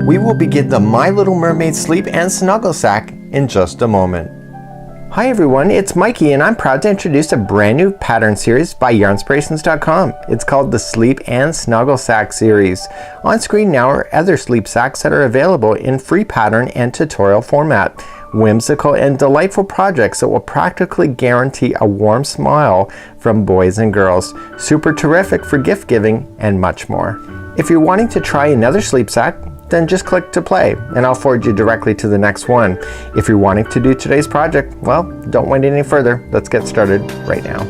We will begin the My Little Mermaid Sleep and Snuggle Sack in just a moment. Hi everyone, it's Mikey and I'm proud to introduce a brand new pattern series by Yarnspirations.com. It's called the Sleep and Snuggle Sack series. On screen now are other sleep sacks that are available in free pattern and tutorial format. Whimsical and delightful projects that will practically guarantee a warm smile from boys and girls. Super terrific for gift giving and much more. If you're wanting to try another sleep sack, then just click to play and I'll forward you directly to the next one. If you're wanting to do today's project, well, don't wait any further. Let's get started right now.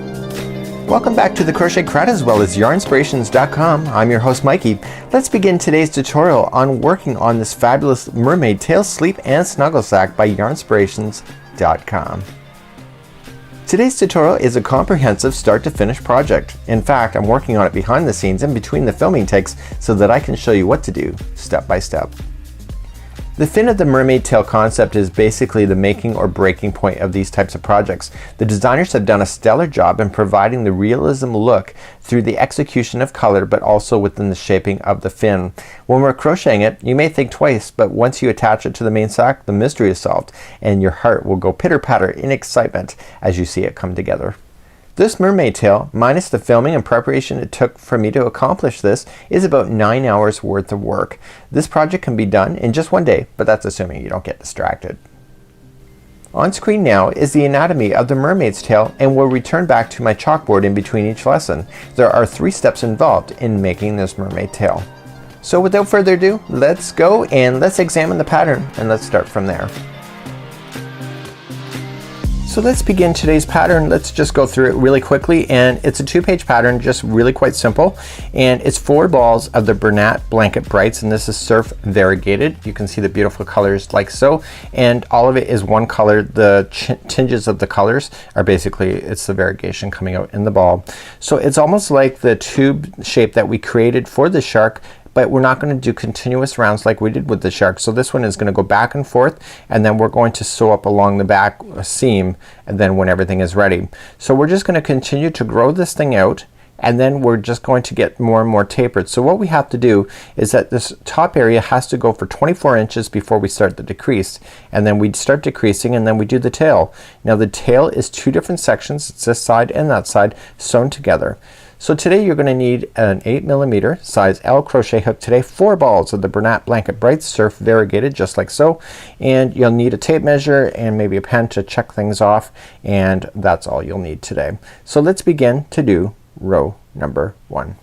Welcome back to the Crochet Crowd as well as Yarnspirations.com. I'm your host Mikey. Let's begin today's tutorial on working on this fabulous mermaid tail sleep and snuggle sack by Yarnspirations.com. Today's tutorial is a comprehensive start to finish project. In fact, I'm working on it behind the scenes and between the filming takes so that I can show you what to do step by step. The fin of the mermaid tail concept is basically the making or breaking point of these types of projects. The designers have done a stellar job in providing the realism look through the execution of color, but also within the shaping of the fin. When we're crocheting it, you may think twice, but once you attach it to the main sack, the mystery is solved and your heart will go pitter-patter in excitement as you see it come together. This mermaid tail, minus the filming and preparation it took for me to accomplish this, is about 9 hours worth of work. This project can be done in just one day, but that's assuming you don't get distracted. On screen now is the anatomy of the mermaid's tail, and we'll return back to my chalkboard in between each lesson. There are 3 steps involved in making this mermaid tail. So without further ado, let's go and let's examine the pattern and let's start from there. So let's begin today's pattern. Let's just go through it really quickly, and it's a 2-page pattern, just really quite simple, and it's 4 balls of the Bernat Blanket Brights, and this is surf variegated. You can see the beautiful colors like so, and all of it is one color. The tinges of the colors are basically, it's the variegation coming out in the ball. So it's almost like the tube shape that we created for the shark, but we're not going to do continuous rounds like we did with the shark. So this one is going to go back and forth, and then we're going to sew up along the back seam and then when everything is ready. So we're just going to continue to grow this thing out, and then we're just going to get more and more tapered. So what we have to do is that this top area has to go for 24 inches before we start the decrease, and then we start decreasing and then we do the tail. Now the tail is 2 different sections. It's this side and that side sewn together. So today you're going to need an 8mm size L crochet hook today, 4 balls of the Bernat Blanket Brights surf variegated just like so, and you'll need a tape measure and maybe a pen to check things off, and that's all you'll need today. So let's begin to do row number 1.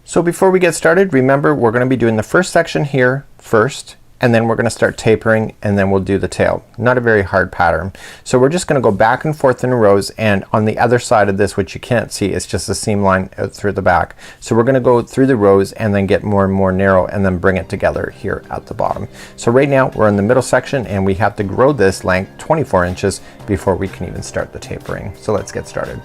So before we get started, remember we're going to be doing the first section here first, and then we're going to start tapering, and then we'll do the tail. Not a very hard pattern. So we're just going to go back and forth in rows, and on the other side of this, which you can't see, it's just a seam line out through the back. So we're going to go through the rows and then get more and more narrow and then bring it together here at the bottom. So right now we're in the middle section, and we have to grow this length 24 inches before we can even start the tapering. So let's get started.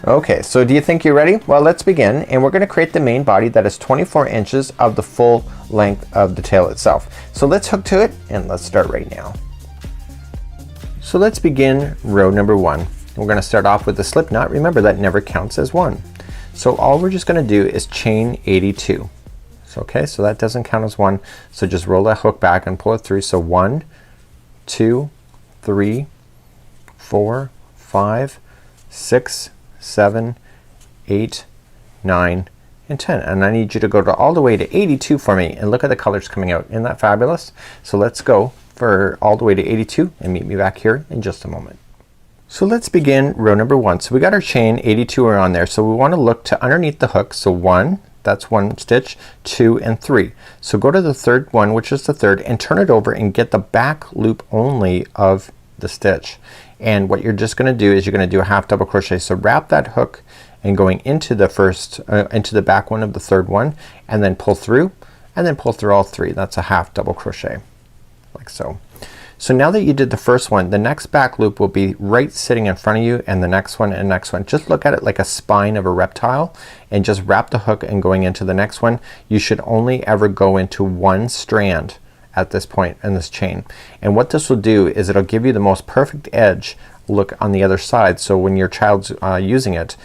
Okay, so do you think you're ready? Well, let's begin, and we're going to create the main body that is 24 inches of the full length of the tail itself. So let's hook to it and let's start right now. So let's begin row number 1. We're going to start off with the slip knot. Remember that never counts as 1. So all we're just going to do is chain 82. So okay, so that doesn't count as 1. So just roll that hook back and pull it through. So 1, 2, 3, 4, 5, 6, 7, 8, 9, and 10. And I need you to go to all the way to 82 for me, and look at the colors coming out. Isn't that fabulous? So let's go for all the way to 82 and meet me back here in just a moment. So let's begin row number 1. So we got our chain 82 are on there. So we want to look to underneath the hook. So 1, that's 1 stitch, 2 and 3. So go to the third one, which is the third, and turn it over and get the back loop only of the stitch. And what you're just going to do is you're going to do a half double crochet. So wrap that hook and going into the first into the back one of the third one, and then pull through, and then pull through all 3. That's a half double crochet like so. So now that you did the first one, the next back loop will be right sitting in front of you, and the next one and next one. Just look at it like a spine of a reptile, and just wrap the hook and going into the next one. You should only ever go into 1 strand at this point in this chain, and what this will do is it'll give you the most perfect edge look on the other side. So when your child's using it,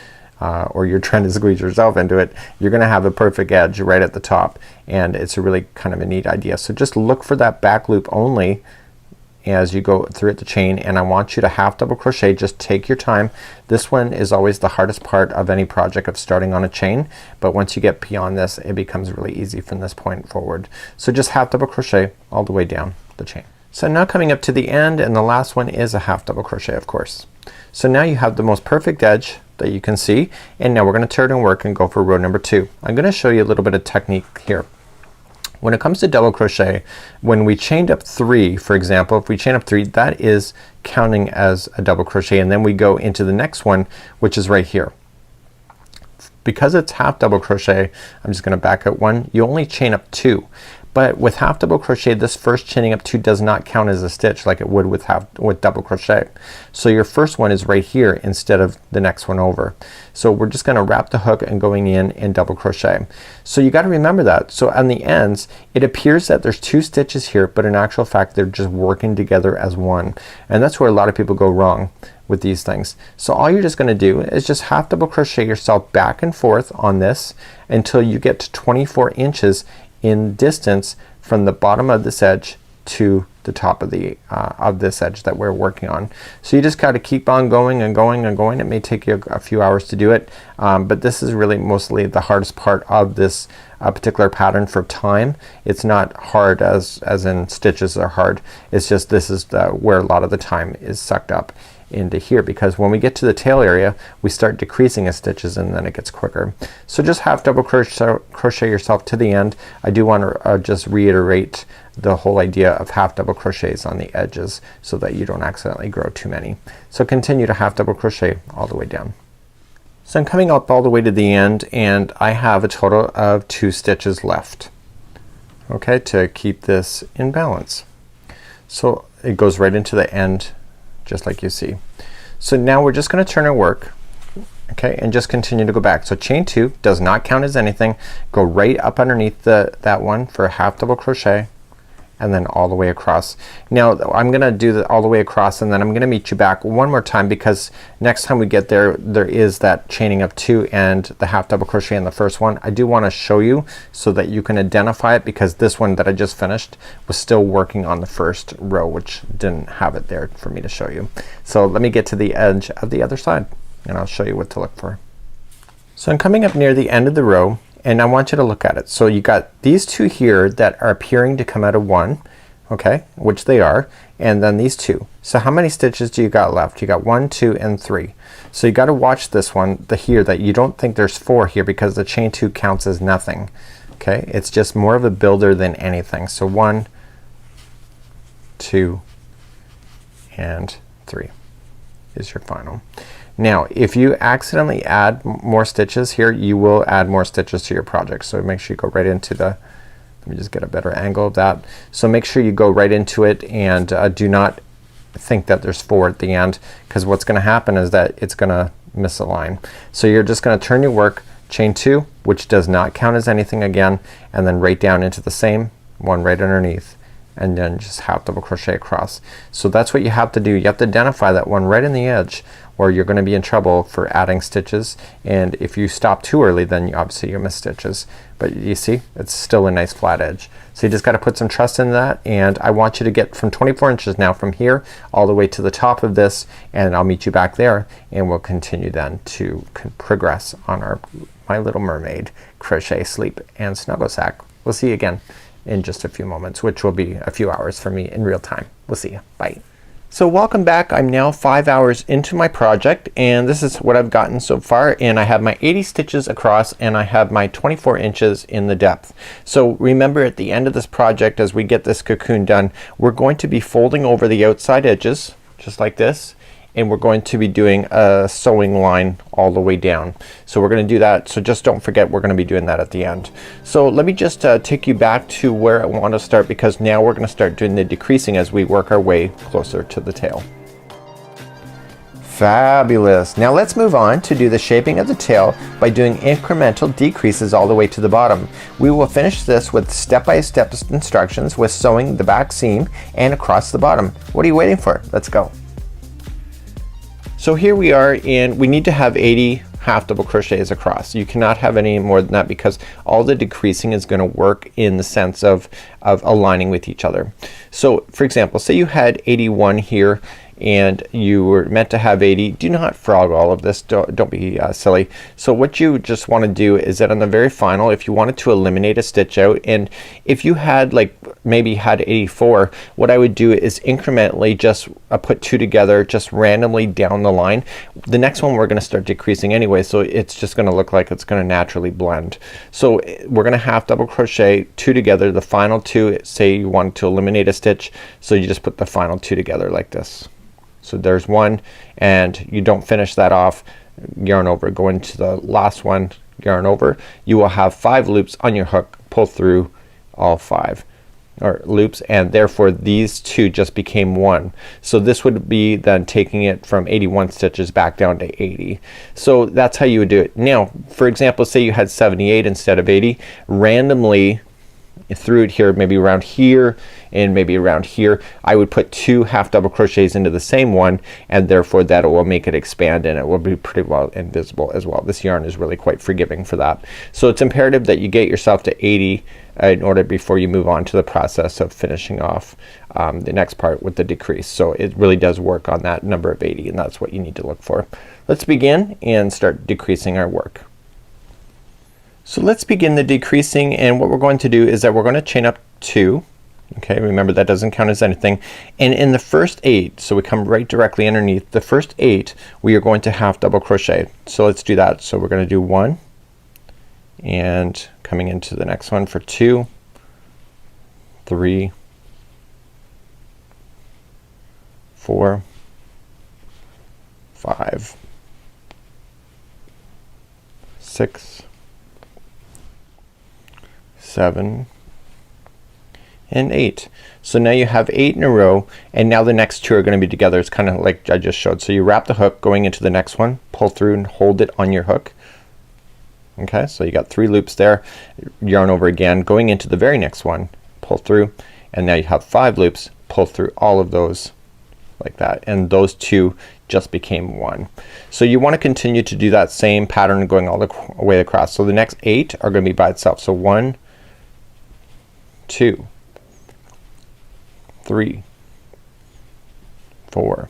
or you're trying to squeeze yourself into it, you're gonna have a perfect edge right at the top, and it's a really kind of a neat idea. So just look for that back loop only as you go through the chain, and I want you to half double crochet. Just take your time. This one is always the hardest part of any project, of starting on a chain, but once you get beyond this, it becomes really easy from this point forward. So just half double crochet all the way down the chain. So now coming up to the end, and the last one is a half double crochet, of course. So now you have the most perfect edge that you can see, and now we're gonna turn and work and go for row number 2. I'm gonna show you a little bit of technique here. When it comes to double crochet, when we chained up 3, for example, if we chain up 3, that is counting as a double crochet, and then we go into the next one, which is right here. Because it's half double crochet, I'm just gonna back out 1, you only chain up 2. But with half double crochet, this first chaining up 2 does not count as a stitch like it would with double crochet. So your first one is right here instead of the next one over. So we're just gonna wrap the hook and going in and double crochet. So you gotta remember that. So on the ends, it appears that there's 2 stitches here, but in actual fact they're just working together as one. And that's where a lot of people go wrong with these things. So all you're just gonna do is just half double crochet yourself back and forth on this until you get to 24 inches in distance from the bottom of this edge to the top of this edge that we're working on. So you just gotta keep on going and going and going. It may take you a few hours to do it, but this is really mostly the hardest part of this particular pattern for time. It's not hard as in stitches are hard. It's just this is where a lot of the time is sucked up into here, because when we get to the tail area we start decreasing as stitches and then it gets quicker. So just half double crochet yourself to the end. I do want to just reiterate the whole idea of half double crochets on the edges so that you don't accidentally grow too many. So continue to half double crochet all the way down. So I'm coming up all the way to the end, and I have a total of 2 stitches left, okay, to keep this in balance. So it goes right into the end just like you see. So now we're just gonna turn our work, okay, and just continue to go back. So chain 2 does not count as anything. Go right up underneath that one for a half double crochet, and then all the way across. Now I'm gonna do all the way across, and then I'm gonna meet you back one more time, because next time we get there is that chaining of 2 and the half double crochet in the first one. I do want to show you so that you can identify it, because this one that I just finished was still working on the first row, which didn't have it there for me to show you. So let me get to the edge of the other side and I'll show you what to look for. So I'm coming up near the end of the row, and I want you to look at it. So you got these 2 here that are appearing to come out of 1, okay, which they are, and then these 2. So how many stitches do you got left? You got 1, 2, and 3. So you got to watch this one here, that you don't think there's 4 here, because the chain 2 counts as nothing, okay. It's just more of a builder than anything. So 1, 2, and 3 is your final. Now if you accidentally add more stitches here, you will add more stitches to your project. So make sure you go right into the, let me just get a better angle of that. So make sure you go right into it, and do not think that there's 4 at the end, because what's gonna happen is that it's gonna misalign. So you're just gonna turn your work, chain 2, which does not count as anything again, and then right down into the same one right underneath, and then just half double crochet across. So that's what you have to do. You have to identify that one right in the edge, or you're gonna be in trouble for adding stitches, and if you stop too early, then obviously you miss stitches. But you see, it's still a nice flat edge. So you just gotta put some trust in that, and I want you to get from 24 inches now from here all the way to the top of this, and I'll meet you back there, and we'll continue then to progress on our My Little Mermaid crochet, sleep, and snuggle sack. We'll see you again in just a few moments, which will be a few hours for me in real time. We'll see you. Bye. So welcome back. I'm now 5 hours into my project, and this is what I've gotten so far, and I have my 80 stitches across, and I have my 24 inches in the depth. So remember, at the end of this project, as we get this cocoon done, we're going to be folding over the outside edges just like this, and we're going to be doing a sewing line all the way down. So we're gonna do that, so just don't forget we're gonna be doing that at the end. So let me just take you back to where I want to start, because now we're gonna start doing the decreasing as we work our way closer to the tail. Fabulous. Now let's move on to do the shaping of the tail by doing incremental decreases all the way to the bottom. We will finish this with step-by-step instructions with sewing the back seam and across the bottom. What are you waiting for? Let's go. So here we are, and we need to have 80 half double crochets across. You cannot have any more than that because all the decreasing is gonna work in the sense of aligning with each other. So for example, say you had 81 here and you were meant to have 80. Do not frog all of this. Don't be silly. So what you just want to do is that on the very final, if you wanted to eliminate a stitch out, and if you had like maybe had 84, what I would do is incrementally just put two together just randomly down the line. The next one we're gonna start decreasing anyway, so it's just gonna look like it's gonna naturally blend. So we're gonna half double crochet two together. The final two, say you want to eliminate a stitch, so you just put the final two together like this. So there's one, and you don't finish that off, yarn over, go into the last one, yarn over. You will have 5 loops on your hook, pull through all 5 or loops, and therefore these two just became one. So this would be then taking it from 81 stitches back down to 80. So that's how you would do it. Now for example, say you had 78 instead of 80, randomly through it here, maybe around here and maybe around here, I would put 2 half double crochets into the same one, and therefore that will make it expand and it will be pretty well invisible as well. This yarn is really quite forgiving for that. So it's imperative that you get yourself to 80 in order before you move on to the process of finishing off the next part with the decrease. So it really does work on that number of 80, and that's what you need to look for. Let's begin and start decreasing our work. So let's begin the decreasing, and what we're going to do is that we're going to chain up 2. Okay, remember that doesn't count as anything. And in the first 8, so we come right directly underneath the first 8, we are going to half double crochet. So let's do that. So we're going to do 1 and coming into the next one for 2, 3, 4, 5, 6, 7 and 8. So now you have 8 in a row, and now the next 2 are gonna be together. It's kinda like I just showed. So you wrap the hook going into the next one, pull through and hold it on your hook. Okay, so you got 3 loops there, yarn over again, going into the very next one, pull through, and now you have 5 loops, pull through all of those like that, and those 2 just became 1. So you want to continue to do that same pattern going all the way across. So the next 8 are gonna be by itself. So 1, 2, 3, 4,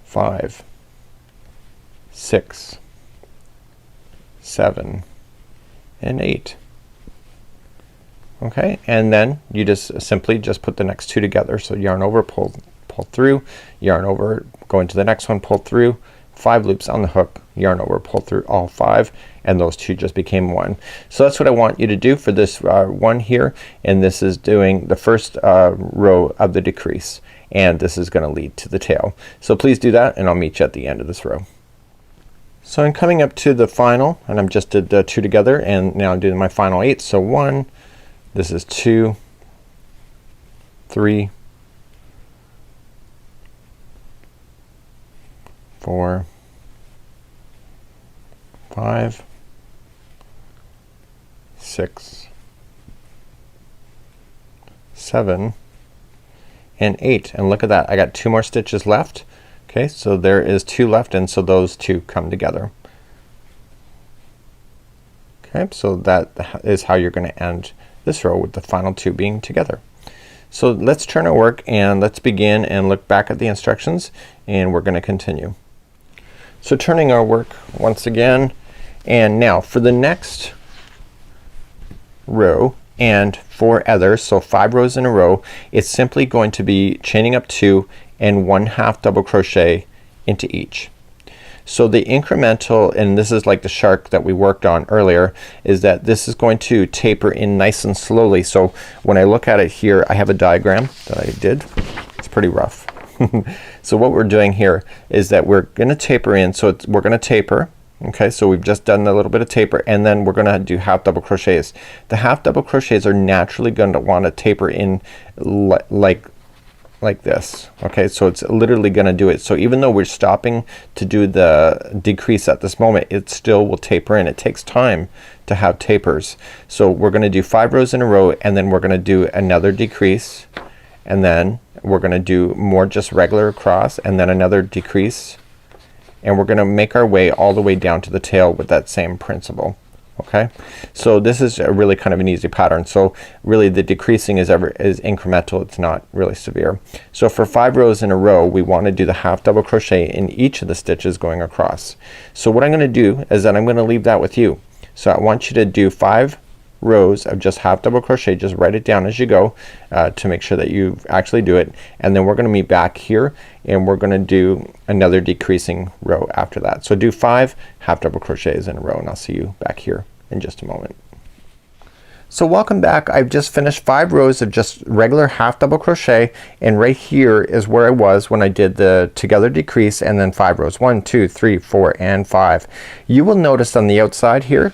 5, 6, 7 and 8. Okay, and then you just simply just put the next 2 together. So yarn over, pull through, yarn over, go into the next one, pull through, 5 loops on the hook, yarn over, pull through all 5, and those 2 just became 1. So that's what I want you to do for this one here, and this is doing the first row of the decrease, and this is gonna lead to the tail. So please do that, and I'll meet you at the end of this row. So I'm coming up to the final, and I'm just did the 2 together, and now I'm doing my final 8. So 1, this is 2, 3, 4, 5, 6, 7 and 8, and look at that, I got 2 more stitches left. Okay, so there is 2 left, and so those 2 come together. Okay, so that is how you're gonna end this row with the final 2 being together. So let's turn our work and let's begin and look back at the instructions, and we're gonna continue. So turning our work once again, and now for the next row and 4 others, so 5 rows in a row, it's simply going to be chaining up 2 and 1 half double crochet into each. So the incremental, and this is like the shark that we worked on earlier, is that this is going to taper in nice and slowly. So when I look at it here, I have a diagram that I did. It's pretty rough. So what we're doing here is that we're gonna taper in. So we're gonna taper. Okay, so we've just done a little bit of taper, and then we're gonna do half double crochets. The half double crochets are naturally going to want to taper in like this. Okay, so it's literally gonna do it. So even though we're stopping to do the decrease at this moment, it still will taper in. It takes time to have tapers. So we're gonna do 5 rows in a row, and then we're gonna do another decrease, and then we're gonna do more just regular across, and then another decrease, and we're gonna make our way all the way down to the tail with that same principle. Okay, so this is a really kind of an easy pattern. So really the decreasing is incremental, it's not really severe. So for 5 rows in a row we want to do the half double crochet in each of the stitches going across. So what I'm gonna do is that I'm gonna leave that with you. So I want you to do 5 rows of just half double crochet. Just write it down as you go to make sure that you actually do it, and then we're gonna meet back here and we're gonna do another decreasing row after that. So do 5 half double crochets in a row, and I'll see you back here in just a moment. So welcome back. I've just finished 5 rows of just regular half double crochet, and right here is where I was when I did the together decrease and then 5 rows. 1 2 3 4 and 5. You will notice on the outside here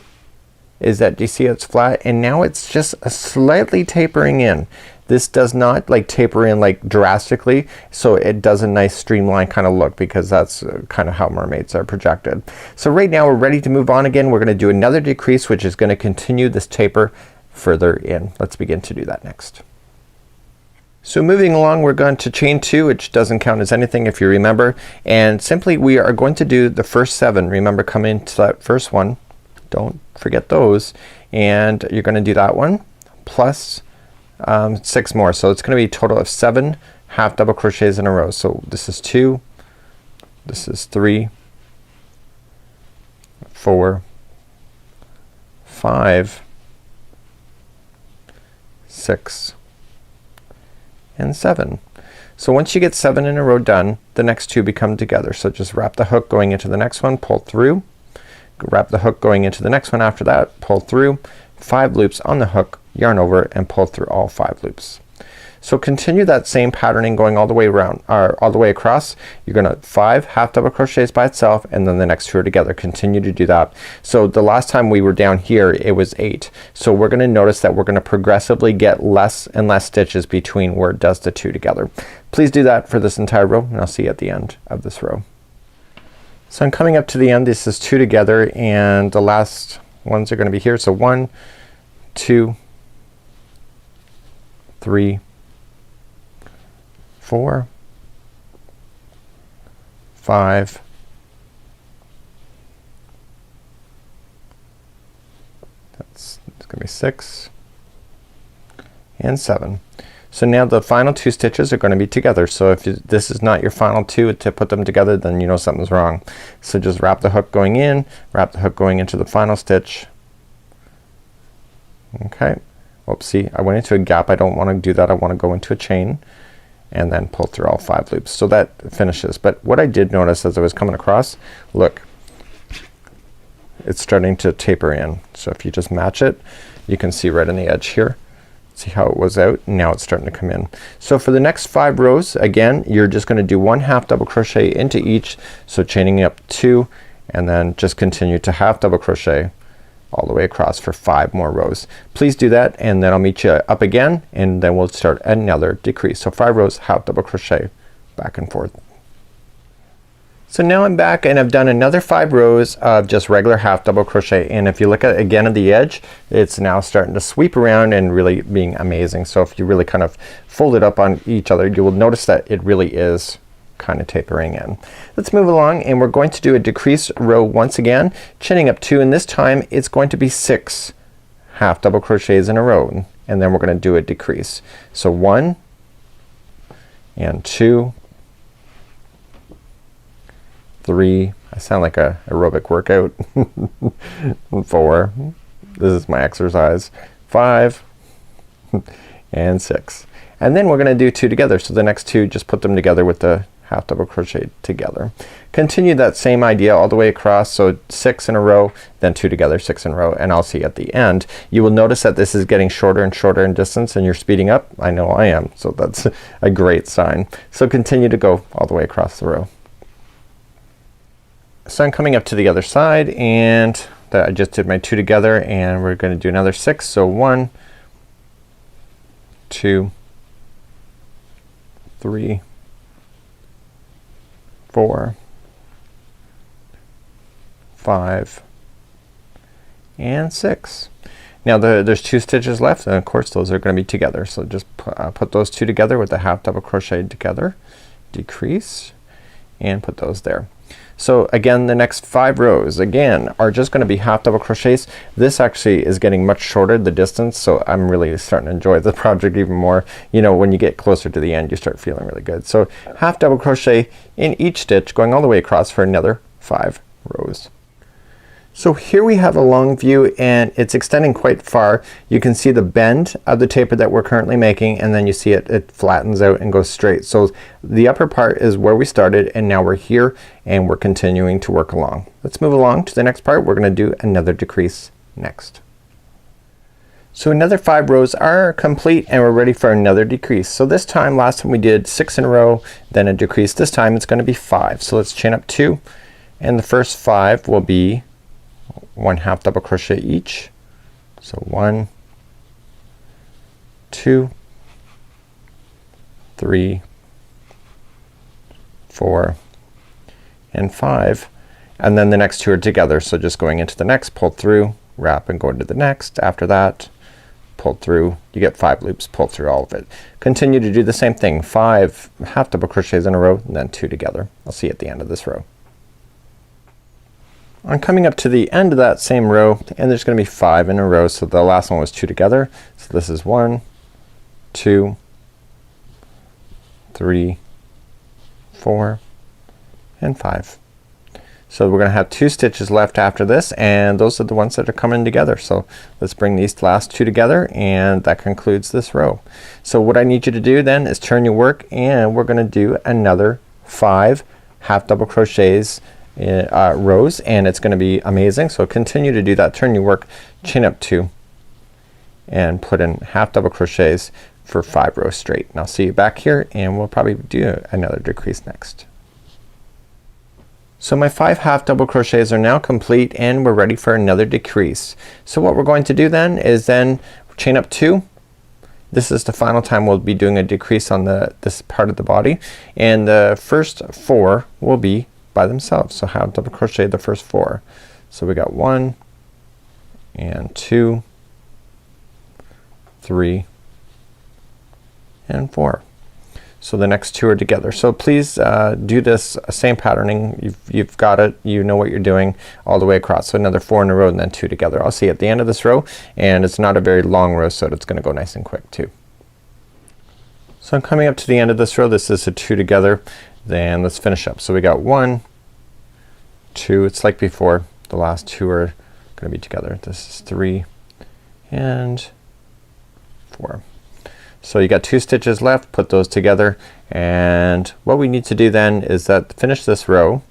is that, do you see it's flat, and now it's just a slightly tapering in. This does not like taper in like drastically, so it does a nice streamline kind of look, because that's kind of how mermaids are projected. So right now we're ready to move on again. We're gonna do another decrease which is gonna continue this taper further in. Let's begin to do that next. So moving along, we're going to chain 2, which doesn't count as anything if you remember, and simply we are going to do the first 7. Remember, come into that first one, don't forget those, and you're gonna do that one plus 6 more. So it's gonna be a total of 7 half double crochets in a row. So this is 2, this is 3, 4, 5, 6 and 7. So once you get 7 in a row done, the next 2 become together. So just wrap the hook going into the next one, pull through, wrap the hook going into the next one after that, pull through, 5 loops on the hook, yarn over, and pull through all 5 loops. So continue that same patterning going all the way around, or all the way across. You're gonna 5 half double crochets by itself, and then the next 2 are together. Continue to do that. So the last time we were down here it was 8. So we're gonna notice that we're gonna progressively get less and less stitches between where it does the 2 together. Please do that for this entire row, and I'll see you at the end of this row. So I'm coming up to the end. This is 2 together, and the last ones are gonna be here. So 1 2 3 4 5 it's gonna be 6 and 7. So now the final 2 stitches are going to be together. So if this is not your final 2 to put them together, then you know something's wrong. So just wrap the hook going in, wrap the hook going into the final stitch. Okay. Oops, see, I went into a gap. I don't want to do that. I want to go into a chain and then pull through all 5 loops. So that finishes. But what I did notice as I was coming across, look, it's starting to taper in. So if you just match it, you can see right on the edge here. See how it was out? Now it's starting to come in. So for the next 5 rows, again, you're just gonna do 1 half double crochet into each. So chaining up 2, and then just continue to half double crochet all the way across for 5 more rows. Please do that, and then I'll meet you up again, and then we'll start another decrease. So 5 rows, half double crochet, back and forth. So now I'm back, and I've done another 5 rows of just regular half double crochet, and if you look at again at the edge, it's now starting to sweep around and really being amazing. So if you really kind of fold it up on each other, you will notice that it really is kind of tapering in. Let's move along, and we're going to do a decrease row once again, chaining up 2, and this time it's going to be 6 half double crochets in a row, and then we're going to do a decrease. So 1 and 2, 3, I sound like a aerobic workout. 4, this is my exercise. 5 and 6, and then we're gonna do 2 together. So the next 2, just put them together with the half double crochet together. Continue that same idea all the way across. So 6 in a row, then 2 together, 6 in a row, and I'll see at the end. You will notice that this is getting shorter and shorter in distance, and you're speeding up. I know I am, so that's a great sign. So continue to go all the way across the row. So I'm coming up to the other side, and I just did my 2 together, and we're going to do another 6. So 1 2 3 4 5 and 6. Now there's 2 stitches left, and of course those are going to be together. So just put those 2 together with the half double crochet together, decrease, and put those there. So again, the next 5 rows again are just gonna be half double crochets. This actually is getting much shorter, the distance, so I'm really starting to enjoy the project even more. You know, when you get closer to the end you start feeling really good. So half double crochet in each stitch going all the way across for another 5 rows. So here we have a long view and it's extending quite far. You can see the bend of the taper that we're currently making, and then you see it flattens out and goes straight. So the upper part is where we started, and now we're here and we're continuing to work along. Let's move along to the next part. We're gonna do another decrease next. So another 5 rows are complete and we're ready for another decrease. So this time, last time we did 6 in a row, then a decrease. This time it's gonna be 5. So let's chain up 2, and the first 5 will be 1 half double crochet each. So 1, 2, 3, 4, and 5, and then the next 2 are together. So just going into the next, pull through, wrap, and go into the next. After that, pull through. You get 5 loops, pull through all of it. Continue to do the same thing, 5 half double crochets in a row, and then 2 together. I'll see you at the end of this row. I'm coming up to the end of that same row, and there's gonna be 5 in a row. So the last one was 2 together. So this is 1, 2, 3, 4, and 5. So we're gonna have 2 stitches left after this, and those are the ones that are coming together. So let's bring these last 2 together, and that concludes this row. So what I need you to do then is turn your work, and we're gonna do another 5 half double crochets rows, and it's gonna be amazing. So continue to do that. Turn your work, chain up 2, and put in half double crochets for 5 rows straight. And I'll see you back here, and we'll probably do another decrease next. So my 5 half double crochets are now complete, and we're ready for another decrease. So what we're going to do then is then chain up 2. This is the final time we'll be doing a decrease on this part of the body, and the first 4 will be by themselves. So half double crochet the first 4. So we got 1 and 2, 3, and 4. So the next 2 are together. So please do this same patterning. You've got it. You know what you're doing all the way across. So another 4 in a row, and then 2 together. I'll see you at the end of this row, and it's not a very long row, so it's gonna go nice and quick too. So I'm coming up to the end of this row. This is a 2 together. Then let's finish up. So we got 1, 2, it's like before. The last 2 are gonna be together. This is 3 and 4. So you got 2 stitches left, put those together, and what we need to do then is that finish this row,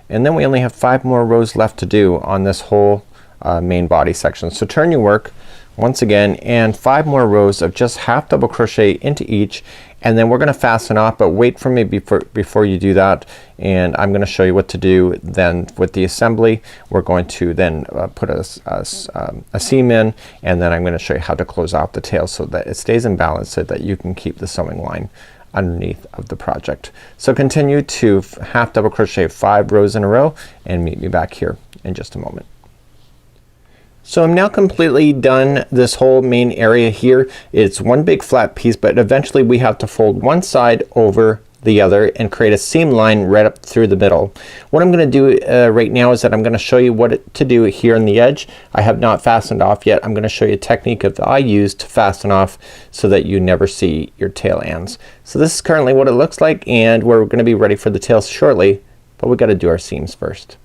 and then we only have 5 more rows left to do on this whole main body section. So turn your work once again, and 5 more rows of just half double crochet into each, and then we're gonna fasten off, but wait for me before you do that, and I'm gonna show you what to do then with the assembly. We're going to then put a seam in, and then I'm gonna show you how to close off the tail so that it stays in balance, so that you can keep the sewing line underneath of the project. So continue to half double crochet 5 rows in a row, and meet me back here in just a moment. So I'm now completely done this whole main area here. It's one big flat piece, but eventually we have to fold one side over the other and create a seam line right up through the middle. What I'm gonna do right now is that I'm gonna show you what to do here on the edge. I have not fastened off yet. I'm gonna show you a technique that I use to fasten off so that you never see your tail ends. So this is currently what it looks like, and we're gonna be ready for the tails shortly, but we gotta do our seams first.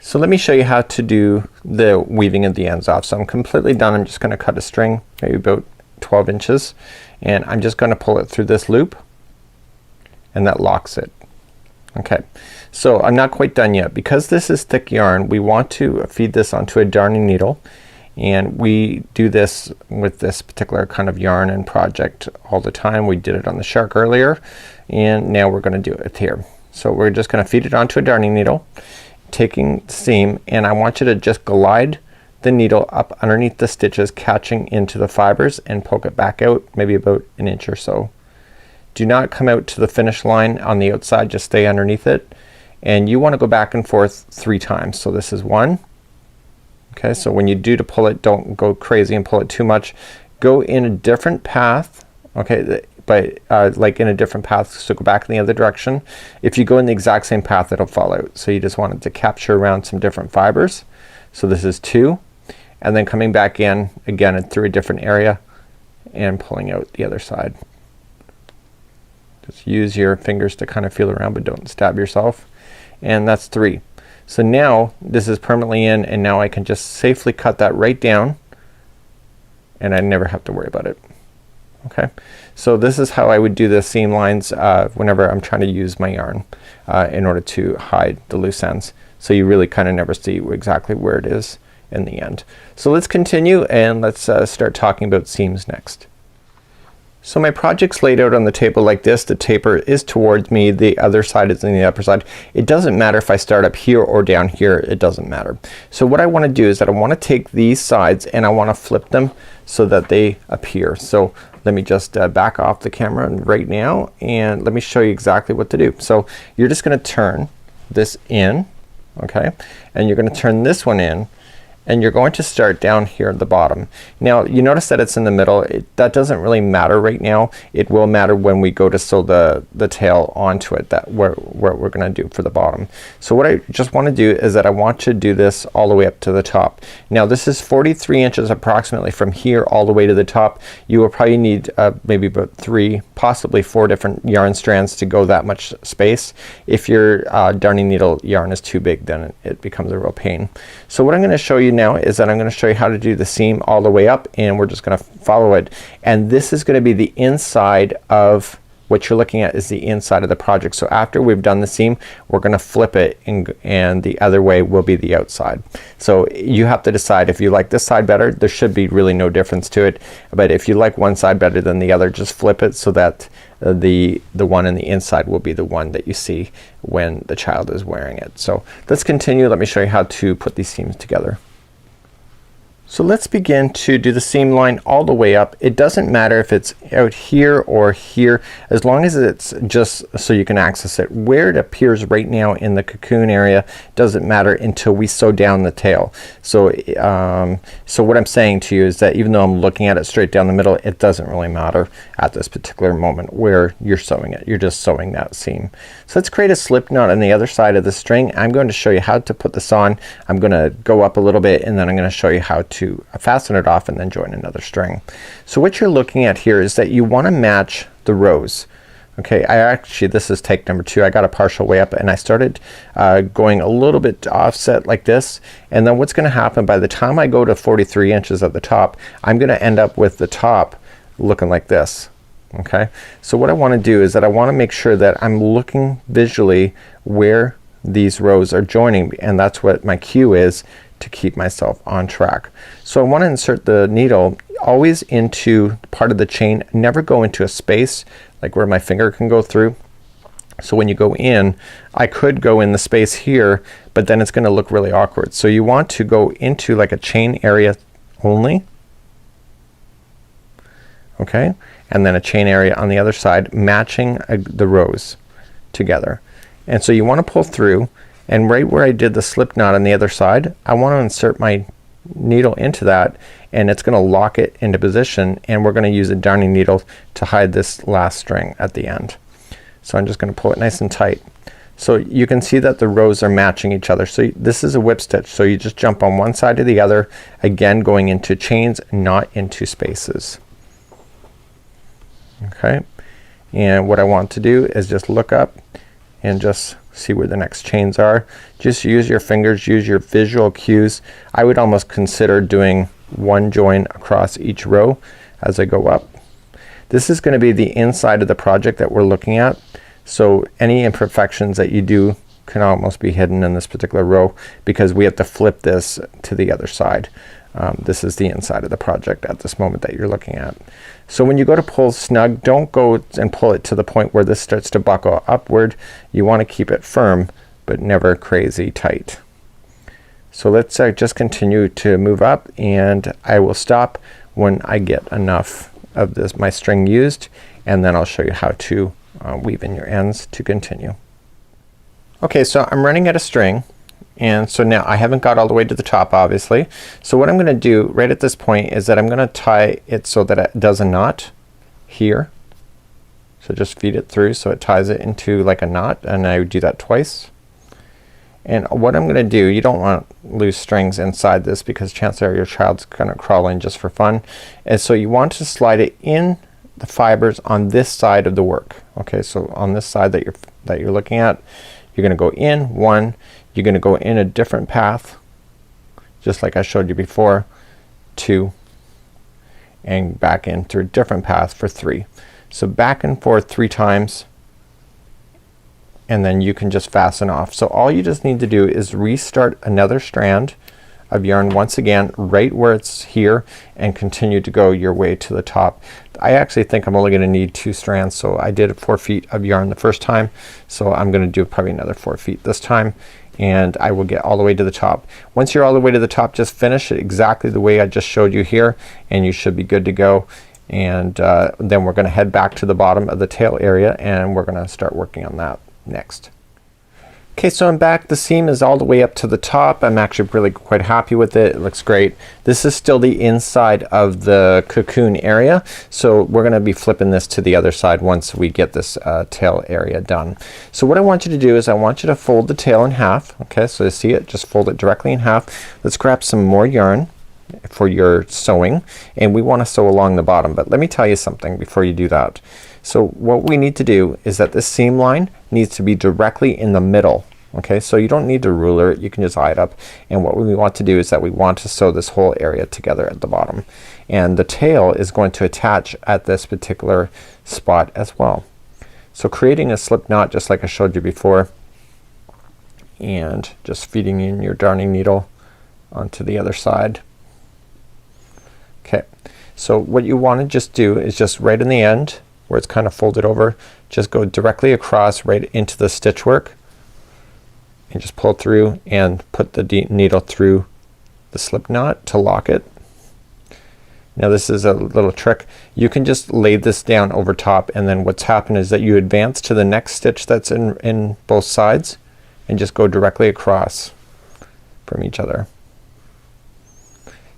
So let me show you how to do the weaving of the ends off. So I'm completely done. I'm just gonna cut a string, maybe about 12 inches, and I'm just gonna pull it through this loop, and that locks it. Okay, so I'm not quite done yet. Because this is thick yarn, we want to feed this onto a darning needle, and we do this with this particular kind of yarn and project all the time. We did it on the shark earlier, and now we're gonna do it here. So we're just gonna feed it onto a darning needle, taking the seam, and I want you to just glide the needle up underneath the stitches, catching into the fibers, and poke it back out maybe about an inch or so. Do not come out to the finish line on the outside, just stay underneath it, and you want to go back and forth 3 times. So this is 1. Okay, so when you do to pull it, don't go crazy and pull it too much. Go in a different path. Okay, but like in a different path, so go back in the other direction. If you go in the exact same path, it'll fall out. So you just want it to capture around some different fibers. So this is 2, and then coming back in again and through a different area and pulling out the other side. Just use your fingers to kind of feel around, but don't stab yourself. And that's 3. So now this is permanently in, and now I can just safely cut that right down and I never have to worry about it. Okay, so this is how I would do the seam lines whenever I'm trying to use my yarn in order to hide the loose ends. So you really kind of never see exactly where it is in the end. So let's continue and let's start talking about seams next. So my project's laid out on the table like this. The taper is towards me, the other side is on the upper side. It doesn't matter if I start up here or down here, it doesn't matter. So what I want to do is that I want to take these sides and I want to flip them so that they appear. So let me just back off the camera right now and let me show you exactly what to do. So you're just gonna turn this in, okay, and you're gonna turn this one in, and you're going to start down here at the bottom. Now you notice that it's in the middle. That doesn't really matter right now. It will matter when we go to sew the tail onto it, that what we're gonna do for the bottom. So what I just want to do is that I want to do this all the way up to the top. Now this is 43 inches approximately from here all the way to the top. You will probably need maybe about 3, possibly 4 different yarn strands to go that much space. If your darning needle yarn is too big, then it becomes a real pain. So what I'm gonna show you now is that I'm gonna show you how to do the seam all the way up, and we're just gonna follow it. And this is gonna be the inside of what you're looking at, is the inside of the project. So after we've done the seam, we're gonna flip it and the other way will be the outside. So you have to decide if you like this side better. There should be really no difference to it, but if you like one side better than the other, just flip it so that the one in the inside will be the one that you see when the child is wearing it. So let's continue. Let me show you how to put these seams together. So let's begin to do the seam line all the way up. It doesn't matter if it's out here or here, as long as it's just so you can access it. Where it appears right now in the cocoon area doesn't matter until we sew down the tail. So so what I'm saying to you is that even though I'm looking at it straight down the middle, it doesn't really matter at this particular moment where you're sewing it. You're just sewing that seam. So let's create a slip knot on the other side of the string. I'm going to show you how to put this on. I'm gonna go up a little bit and then I'm gonna show you how to fasten it off and then join another string. So what you're looking at here is that you want to match the rows. Okay, this is take number 2. I got a partial way up and I started going a little bit offset like this, and then what's gonna happen by the time I go to 43 inches at the top, I'm gonna end up with the top looking like this. Okay, so what I want to do is that I want to make sure that I'm looking visually where these rows are joining, and that's what my cue is to keep myself on track. So I want to insert the needle always into part of the chain, never go into a space like where my finger can go through. So when you go in, I could go in the space here, but then it's gonna look really awkward. So you want to go into like a chain area only, okay, and then a chain area on the other side, matching the rows together. And so you want to pull through, and right where I did the slip knot on the other side, I want to insert my needle into that, and it's gonna lock it into position, and we're gonna use a darning needle to hide this last string at the end. So I'm just gonna pull it nice and tight. So you can see that the rows are matching each other. So this is a whip stitch, so you just jump on one side to the other, again going into chains, not into spaces. Okay, and what I want to do is just look up and just see where the next chains are. Just use your fingers, use your visual cues. I would almost consider doing one join across each row as I go up. This is gonna be the inside of the project that we're looking at, so any imperfections that you do can almost be hidden in this particular row because we have to flip this to the other side. This is the inside of the project at this moment that you're looking at. So when you go to pull snug, don't go and pull it to the point where this starts to buckle upward. You want to keep it firm but never crazy tight. So let's just continue to move up, and I will stop when I get enough of this my string used, and then I'll show you how to weave in your ends to continue. Okay, so I'm running out of string, and so now I haven't got all the way to the top obviously. So what I'm gonna do right at this point is that I'm gonna tie it so that it does a knot here, So just feed it through so it ties it into like a knot, and I would do that twice. And what I'm gonna do, you don't want loose strings inside this because chances are your child's gonna crawl in just for fun. And so you want to slide it in the fibers on this side of the work. Okay, so on this side that you're looking at, you're gonna go in one, you're gonna go in a different path just like I showed you before, 2, and back in through a different path for 3. So back and forth 3 times, and then you can just fasten off. So all you just need to do is restart another strand of yarn once again right where it's here, and continue to go your way to the top. I actually think I'm only gonna need 2 strands, so I did 4 feet of yarn the first time, so I'm gonna do probably another 4 feet this time, and I will get all the way to the top. Once you're all the way to the top, just finish it exactly the way I just showed you here, and you should be good to go. And then we're gonna head back to the bottom of the tail area, and we're gonna start working on that next. Okay, so I'm back. The seam is all the way up to the top. I'm actually really quite happy with it. It looks great. This is still the inside of the cocoon area, so we're gonna be flipping this to the other side once we get this tail area done. So what I want you to do is I want you to fold the tail in half. Okay, so you see it, just fold it directly in half. Let's grab some more yarn for your sewing, and we want to sew along the bottom, but let me tell you something before you do that. So what we need to do is that this seam line needs to be directly in the middle. Okay, so you don't need to ruler it, you can just eye it up, and what we want to do is that we want to sew this whole area together at the bottom, and the tail is going to attach at this particular spot as well. So creating a slip knot just like I showed you before, and just feeding in your darning needle onto the other side. Okay, so what you want to just do is just right in the end where it's kind of folded over, just go directly across right into the stitch work, and just pull through and put the needle through the slip knot to lock it. Now this is a little trick. You can just lay this down over top, and then what's happened is that you advance to the next stitch that's in both sides, and just go directly across from each other.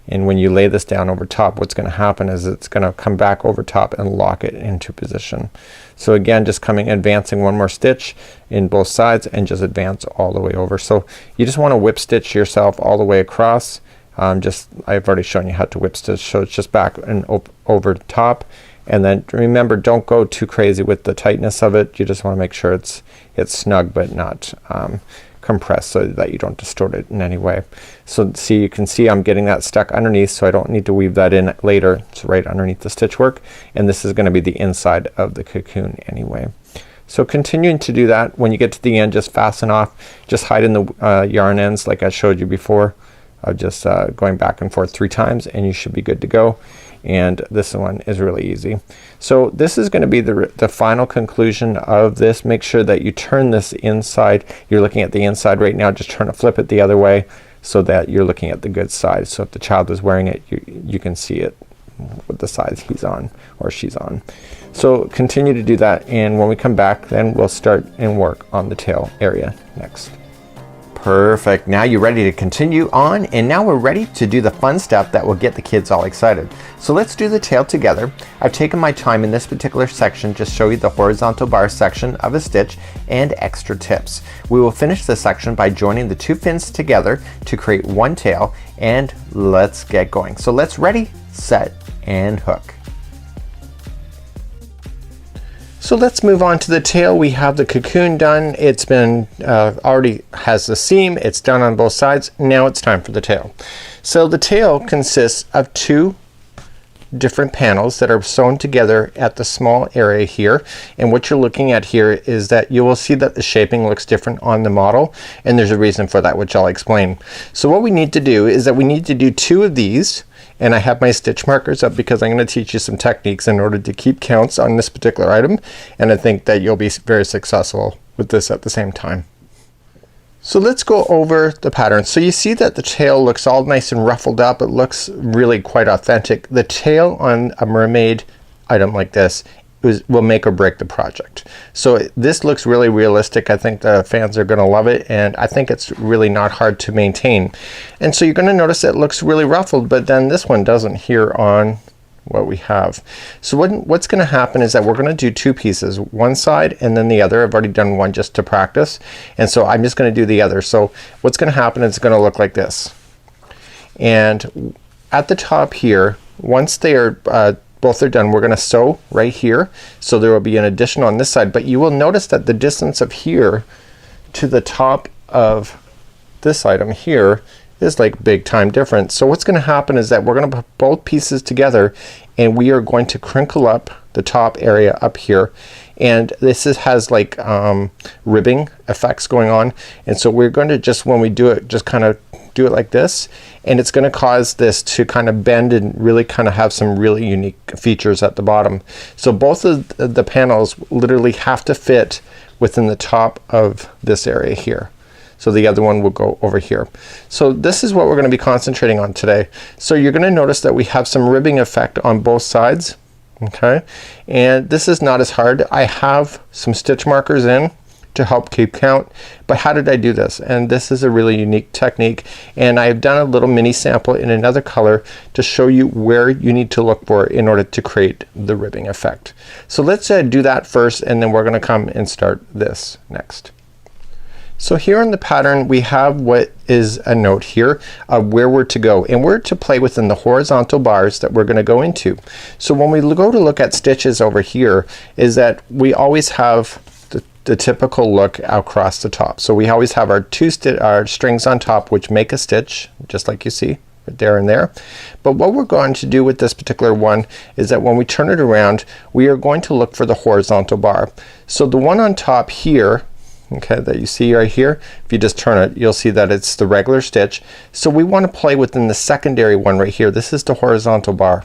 And when you lay this down over top, what's gonna happen is it's gonna come back over top and lock it into position. So again, just advancing one more stitch in both sides, and just advance all the way over. So you just wanna whip stitch yourself all the way across. I've already shown you how to whip stitch, so it's just back and over top. And then remember, don't go too crazy with the tightness of it. You just wanna make sure it's snug but not compressed, so that you don't distort it in any way. So see, you can see I'm getting that stuck underneath, so I don't need to weave that in later. It's right underneath the stitch work, and this is gonna be the inside of the cocoon anyway. So continuing to do that, when you get to the end, just fasten off, just hide in the yarn ends like I showed you before, of just going back and forth 3 times, and you should be good to go. And this one is really easy. So this is gonna be the final conclusion of this. Make sure that you turn this inside. You're looking at the inside right now, just flip it the other way so that you're looking at the good side. So if the child is wearing it, you can see it with the side he's on or she's on. So continue to do that, and when we come back, then we'll start and work on the tail area next. Perfect. Now you're ready to continue on, and now we're ready to do the fun stuff that will get the kids all excited. So let's do the tail together. I've taken my time in this particular section to show you the horizontal bar section of a stitch and extra tips. We will finish this section by joining the 2 fins together to create one tail, and let's get going. So let's ready, set, and hook. So let's move on to the tail. We have the cocoon done. It's been already has the seam. It's done on both sides. Now it's time for the tail. So the tail consists of 2 different panels that are sewn together at the small area here, and what you're looking at here is that you will see that the shaping looks different on the model, and there's a reason for that, which I'll explain. So what we need to do is that we need to do 2 of these, and I have my stitch markers up because I'm going to teach you some techniques in order to keep counts on this particular item, and I think that you'll be very successful with this at the same time. So let's go over the pattern. So you see that the tail looks all nice and ruffled up. It looks really quite authentic. The tail on a mermaid item like this will make or break the project. So this looks really realistic. I think the fans are gonna love it, and I think it's really not hard to maintain. And so you're gonna notice it looks really ruffled, but then this one doesn't here on what we have. So what's gonna happen is that we're gonna do two pieces, one side and then the other. I've already done one just to practice, and so I'm just gonna do the other. So what's gonna happen is it's gonna look like this. And at the top here, once they are both are done, we're gonna sew right here. So there will be an addition on this side, but you will notice that the distance of here to the top of this item here is like big time difference. So what's gonna happen is that we're gonna put both pieces together and we are going to crinkle up the top area up here, and this has like ribbing effects going on, and so we're going to just, when we do it, just kind of do it like this, and it's gonna cause this to kind of bend and really kind of have some really unique features at the bottom. So both of the panels literally have to fit within the top of this area here. So the other one will go over here. So this is what we're gonna be concentrating on today. So you're gonna notice that we have some ribbing effect on both sides, okay? And this is not as hard. I have some stitch markers in to help keep count, but how did I do this? And this is a really unique technique, and I've done a little mini sample in another color to show you where you need to look for in order to create the ribbing effect. So let's do that first, and then we're gonna come and start this next. So here in the pattern we have what is a note here of where we're to go, and we're to play within the horizontal bars that we're gonna go into. So when we go to look at stitches over here, is that we always have the typical look across the top. So we always have our our strings on top which make a stitch, just like you see right there and there. But what we're going to do with this particular one is that when we turn it around, we are going to look for the horizontal bar. So the one on top here, okay, that you see right here, if you just turn it, you'll see that it's the regular stitch. So we want to play within the secondary one right here. This is the horizontal bar.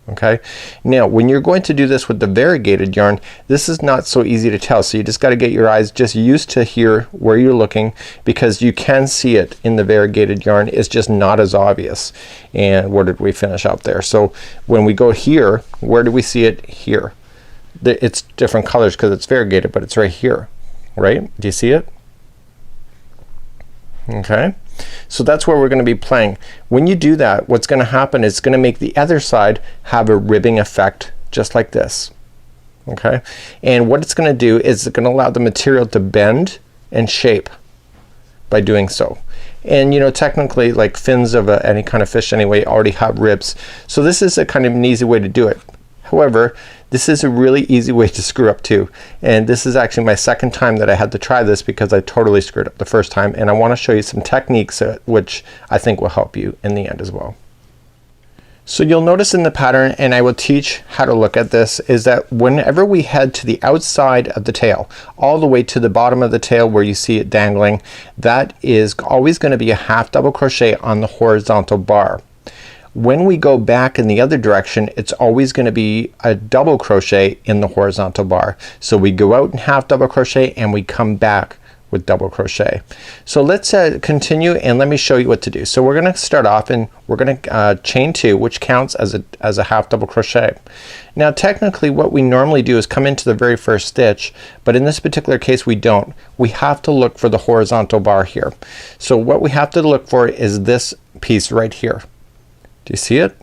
Okay, now when you're going to do this with the variegated yarn, this is not so easy to tell, so you just got to get your eyes just used to here where you're looking, because you can see it in the variegated yarn. It's just not as obvious. And where did we finish out there? So when we go here, where do we see it? Here. It's different colors because it's variegated, but it's right here, right? Do you see it? Okay, so that's where we're gonna be playing. When you do that, what's gonna happen is it's gonna make the other side have a ribbing effect just like this. Okay, and what it's gonna do is it's gonna allow the material to bend and shape by doing so. And you know, technically, like fins of any kind of fish anyway already have ribs, so this is a kind of an easy way to do it. However, this is a really easy way to screw up too, and this is actually my second time that I had to try this because I totally screwed up the first time, and I want to show you some techniques which I think will help you in the end as well. So you'll notice in the pattern, and I will teach how to look at this, is that whenever we head to the outside of the tail all the way to the bottom of the tail where you see it dangling, that is always going to be a half double crochet on the horizontal bar. When we go back in the other direction, it's always going to be a double crochet in the horizontal bar. So we go out and half double crochet and we come back with double crochet. So let's continue, and let me show you what to do. So we're gonna start off and we're gonna chain 2, which counts as a half double crochet. Now technically what we normally do is come into the very first stitch, but in this particular case we don't. We have to look for the horizontal bar here. So what we have to look for is this piece right here. Do you see it?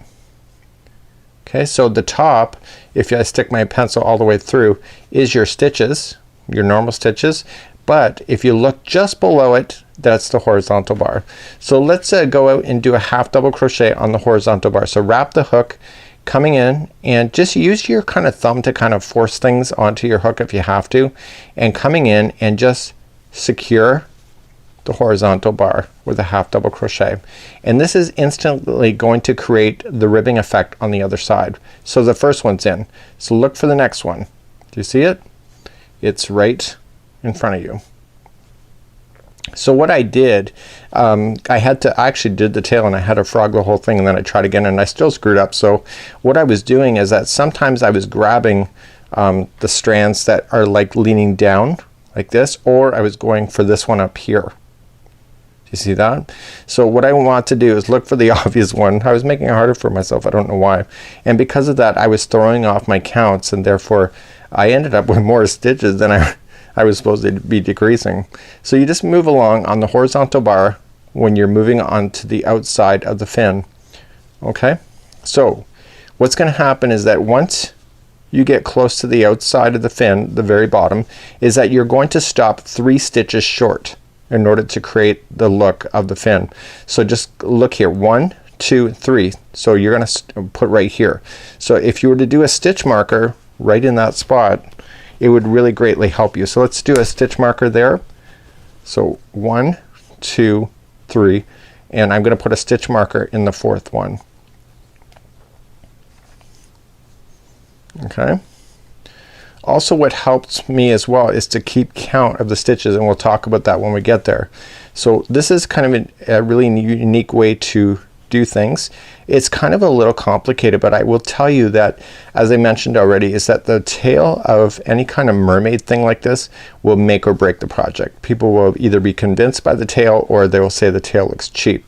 Okay, so the top, if I stick my pencil all the way through, is your stitches, your normal stitches, but if you look just below it, that's the horizontal bar. So let's go out and do a half double crochet on the horizontal bar. So wrap the hook coming in, and just use your kind of thumb to kind of force things onto your hook if you have to, and coming in and just secure the horizontal bar with a half double crochet, and this is instantly going to create the ribbing effect on the other side. So the first one's in, so look for the next one. Do you see it? It's right in front of you. So what I did, I actually did the tail and I had to frog the whole thing, and then I tried again and I still screwed up. So what I was doing is that sometimes I was grabbing the strands that are like leaning down like this, or I was going for this one up here. You see that? So what I want to do is look for the obvious one. I was making it harder for myself, I don't know why, and because of that I was throwing off my counts, and therefore I ended up with more stitches than I was supposed to be decreasing. So you just move along on the horizontal bar when you're moving on to the outside of the fin. Okay, so what's gonna happen is that once you get close to the outside of the fin, the very bottom, is that you're going to stop 3 stitches short in order to create the look of the fin. So just look here, 1, 2, 3. So you're gonna put right here. So if you were to do a stitch marker right in that spot, it would really greatly help you. So let's do a stitch marker there. So 1, 2, 3, and I'm gonna put a stitch marker in the 4th one. Okay. Also, what helps me as well is to keep count of the stitches, and we'll talk about that when we get there. So this is kind of a really unique way to do things. It's kind of a little complicated, but I will tell you that, as I mentioned already, is that the tail of any kind of mermaid thing like this will make or break the project. People will either be convinced by the tail, or they will say the tail looks cheap.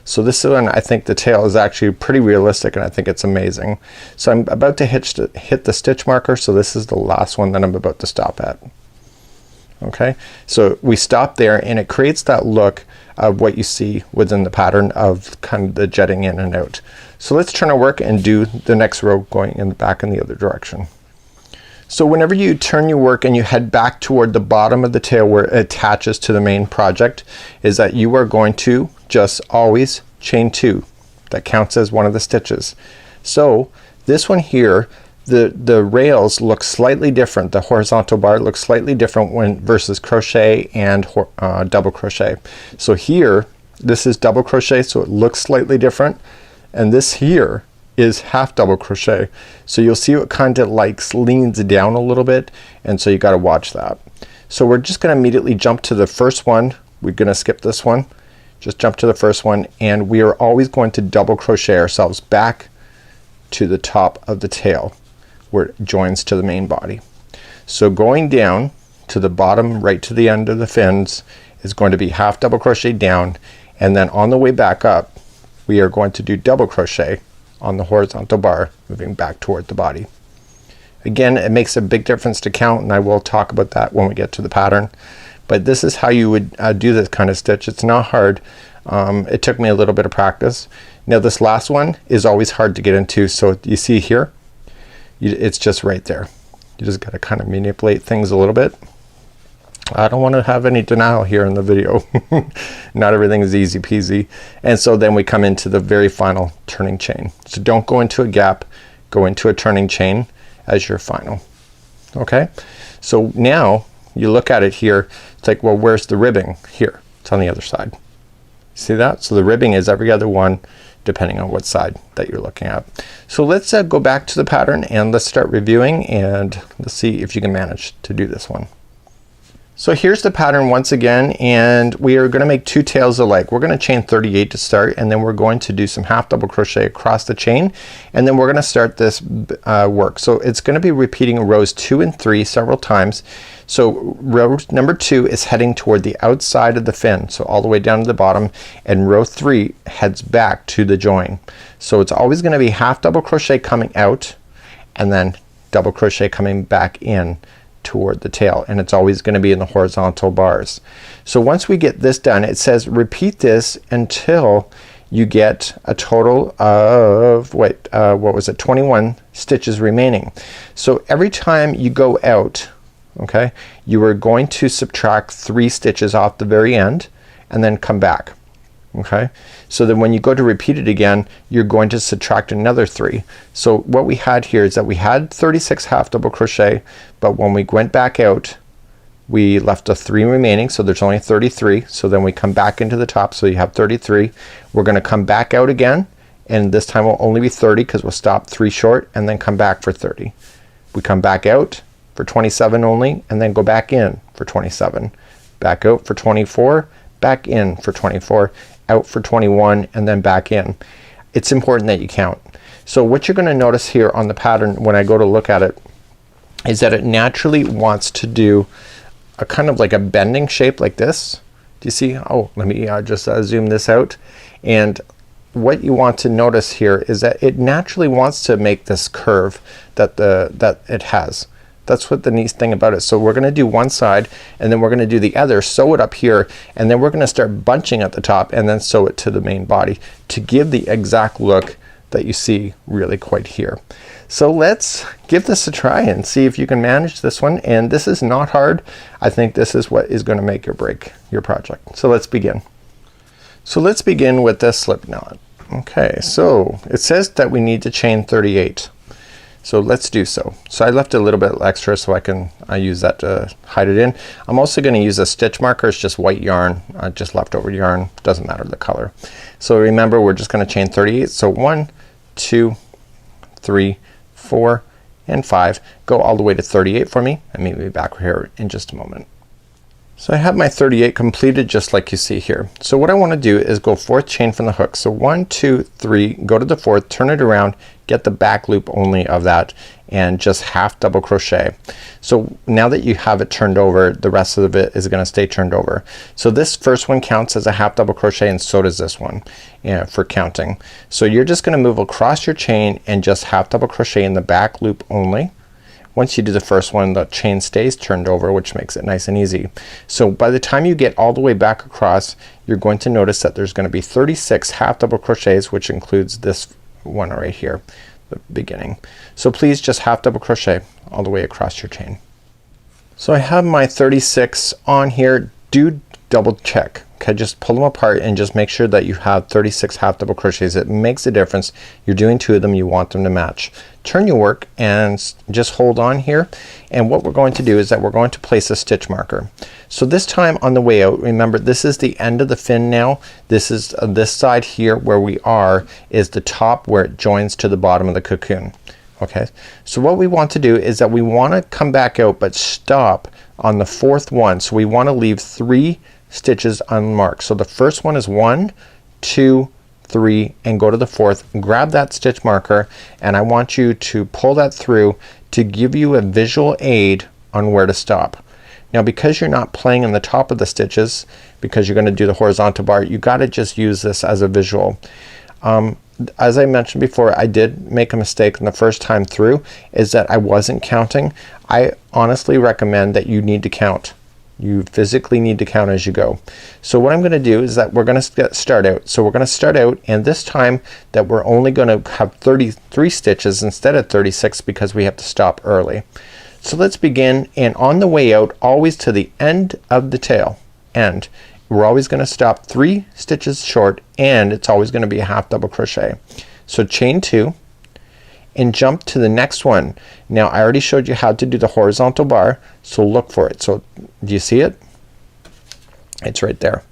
So this one, I think the tail is actually pretty realistic, and I think it's amazing. So I'm about to hit the stitch marker, so this is the last one that I'm about to stop at. Okay, so we stop there, and it creates that look of what you see within the pattern of kind of the jetting in and out. So let's turn our work and do the next row going in the back in the other direction. So whenever you turn your work and you head back toward the bottom of the tail where it attaches to the main project, is that you are going to just always chain 2. That counts as one of the stitches. So this one here, the rails look slightly different. The horizontal bar looks slightly different when versus crochet and double crochet. So here this is double crochet, so it looks slightly different, and this here is half double crochet. So you'll see it kind of like leans down a little bit, and so you got to watch that. So we're just gonna immediately jump to the first one. We're gonna skip this one, just jump to the first one, and we are always going to double crochet ourselves back to the top of the tail where it joins to the main body. So going down to the bottom right to the end of the fins is going to be half double crochet down, and then on the way back up we are going to do double crochet on the horizontal bar moving back toward the body. Again, it makes a big difference to count, and I will talk about that when we get to the pattern, but this is how you would do this kind of stitch. It's not hard. It took me a little bit of practice. Now this last one is always hard to get into, so you see here it's just right there. You just gotta kind of manipulate things a little bit. I don't want to have any denial here in the video. Not everything is easy peasy. And so then we come into the very final turning chain. So don't go into a gap, go into a turning chain as your final. Okay, so now you look at it here, it's like, well, where's the ribbing? Here, it's on the other side. See that? So the ribbing is every other one depending on what side that you're looking at. So let's go back to the pattern and let's start reviewing, and let's see if you can manage to do this one. So here's the pattern once again, and we are gonna make 2 tails alike. We're gonna chain 38 to start, and then we're going to do some half double crochet across the chain, and then we're gonna start this work. So it's gonna be repeating rows 2 and 3 several times. So row number 2 is heading toward the outside of the fin, so all the way down to the bottom, and row 3 heads back to the join. So it's always gonna be half double crochet coming out, and then double crochet coming back in toward the tail, and it's always going to be in the horizontal bars. So once we get this done, it says repeat this until you get a total of what was it, 21 stitches remaining. So every time you go out, okay, you are going to subtract 3 stitches off the very end and then come back. Okay, so then when you go to repeat it again, you're going to subtract another 3. So what we had here is that we had 36 half double crochet, but when we went back out we left a 3 remaining, so there's only 33. So then we come back into the top, so you have 33. We're gonna come back out again, and this time will only be 30 because we'll stop 3 short and then come back for 30. We come back out for 27 only, and then go back in for 27, back out for 24, back in for 24, out for 21, and then back in. It's important that you count. So what you're gonna notice here on the pattern when I go to look at it is that it naturally wants to do a kind of like a bending shape like this. Do you see? Oh, let me just zoom this out. And what you want to notice here is that it naturally wants to make this curve that it has. That's what the neat thing about it. So we're gonna do one side, and then we're gonna do the other, sew it up here, and then we're gonna start bunching at the top and then sew it to the main body to give the exact look that you see really quite here. So let's give this a try and see if you can manage this one. And this is not hard. I think this is what is going to make or break your project. So let's begin. So let's begin with this slip knot. Okay, so it says that we need to chain 38. So let's do so. So I left a little bit extra so I use that to hide it in. I'm also going to use a stitch marker. It's just white yarn, just leftover yarn, doesn't matter the color. So remember, we're just going to chain 38. So 1, 2, 3, 4 and 5. Go all the way to 38 for me, and meet me back here in just a moment. So I have my 38 completed just like you see here. So what I want to do is go 4th chain from the hook. So 1, 2, 3, go to the 4th, turn it around, get the back loop only of that, and just half double crochet. So now that you have it turned over, the rest of it is gonna stay turned over. So this first one counts as a half double crochet, and so does this one, for counting. So you're just gonna move across your chain and just half double crochet in the back loop only. Once you do the first one, the chain stays turned over, which makes it nice and easy. So by the time you get all the way back across, you're going to notice that there's gonna be 36 half double crochets, which includes this one right here, the beginning. So please just half double crochet all the way across your chain. So I have my 36 on here. Do double check. Okay, just pull them apart and just make sure that you have 36 half double crochets. It makes a difference. You're doing 2 of them, you want them to match. Turn your work and just hold on here, and what we're going to do is that we're going to place a stitch marker. So this time on the way out, remember this is the end of the fin now. This is this side here where we are is the top where it joins to the bottom of the cocoon. Okay, so what we want to do is that we want to come back out but stop on the 4th one. So we want to leave 3 stitches unmarked. So the first one is 1, 2, 3, and go to the 4th. Grab that stitch marker, and I want you to pull that through to give you a visual aid on where to stop. Now because you're not playing in the top of the stitches, because you're gonna do the horizontal bar, you gotta just use this as a visual. As I mentioned before, I did make a mistake in the first time through, is that I wasn't counting. I honestly recommend that you need to count. You physically need to count as you go. So what I'm gonna do is that we're gonna start out. So we're gonna start out, and this time that we're only gonna have 33 stitches instead of 36 because we have to stop early. So let's begin, and on the way out, always to the end of the tail, end. We're always gonna stop 3 stitches short, and it's always gonna be a half double crochet. So chain 2 and jump to the next one. Now I already showed you how to do the horizontal bar, so look for it. So do you see it? It's right there.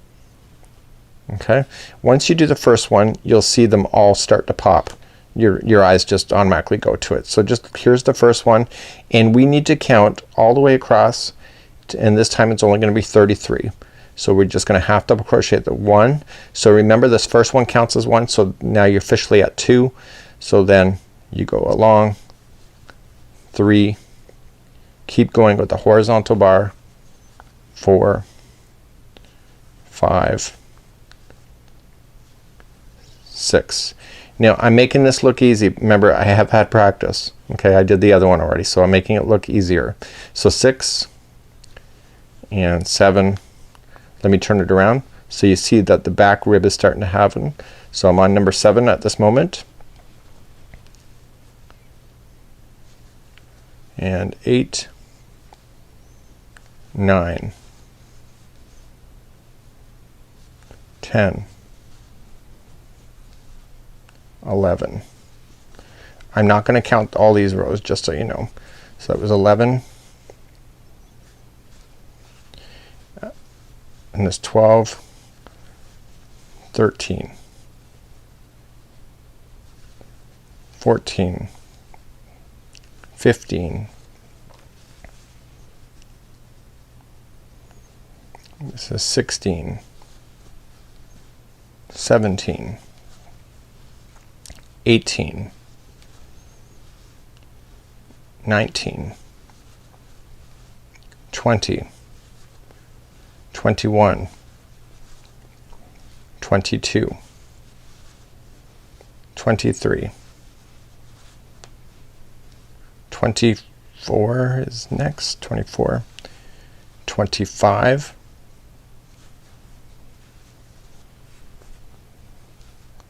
Okay, once you do the first one, you'll see them all start to pop. Your eyes just automatically go to it. So just here's the first one, and we need to count all the way across, and this time it's only gonna be 33. So we're just gonna half double crochet the 1. So remember this first one counts as 1, so now you're officially at 2. So then you go along 3, keep going with the horizontal bar, 4, 5, 6. Now I'm making this look easy. Remember, I have had practice. Okay, I did the other one already, so I'm making it look easier. So 6 and 7. Let me turn it around so you see that the back rib is starting to happen. So I'm on number 7 at this moment. And 8, 9, 10, 11. I'm not going to count all these rows, just so you know. So that was 11, and this 12, 13, 14, 15, this is 16, 17, 18, 19, 20, 21, 22, 23, 24 is next, 24, 25,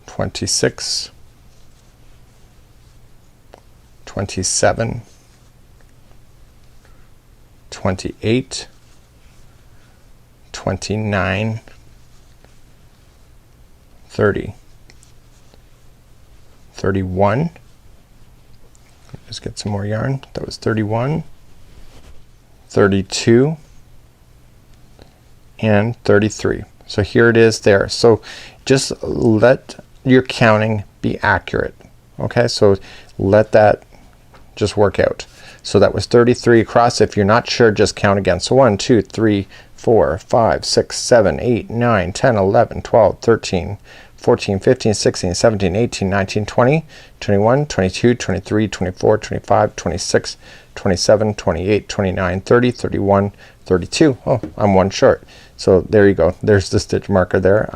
26, 27, 28, 29, 30, 31. Just get some more yarn. That was 31, 32, and 33. So here it is there. So just let your counting be accurate. Okay, so let that just work out. So that was 33 across. If you're not sure, just count again. So 1, 2, 3, 4, 5, 6, 7, 8, 9, 10, 11, 12, 13, 14, 15, 16, 17, 18, 19, 20, 21, 22, 23, 24, 25, 26, 27, 28, 29, 30, 31, 32. Oh, I'm one short. So there you go. There's the stitch marker there.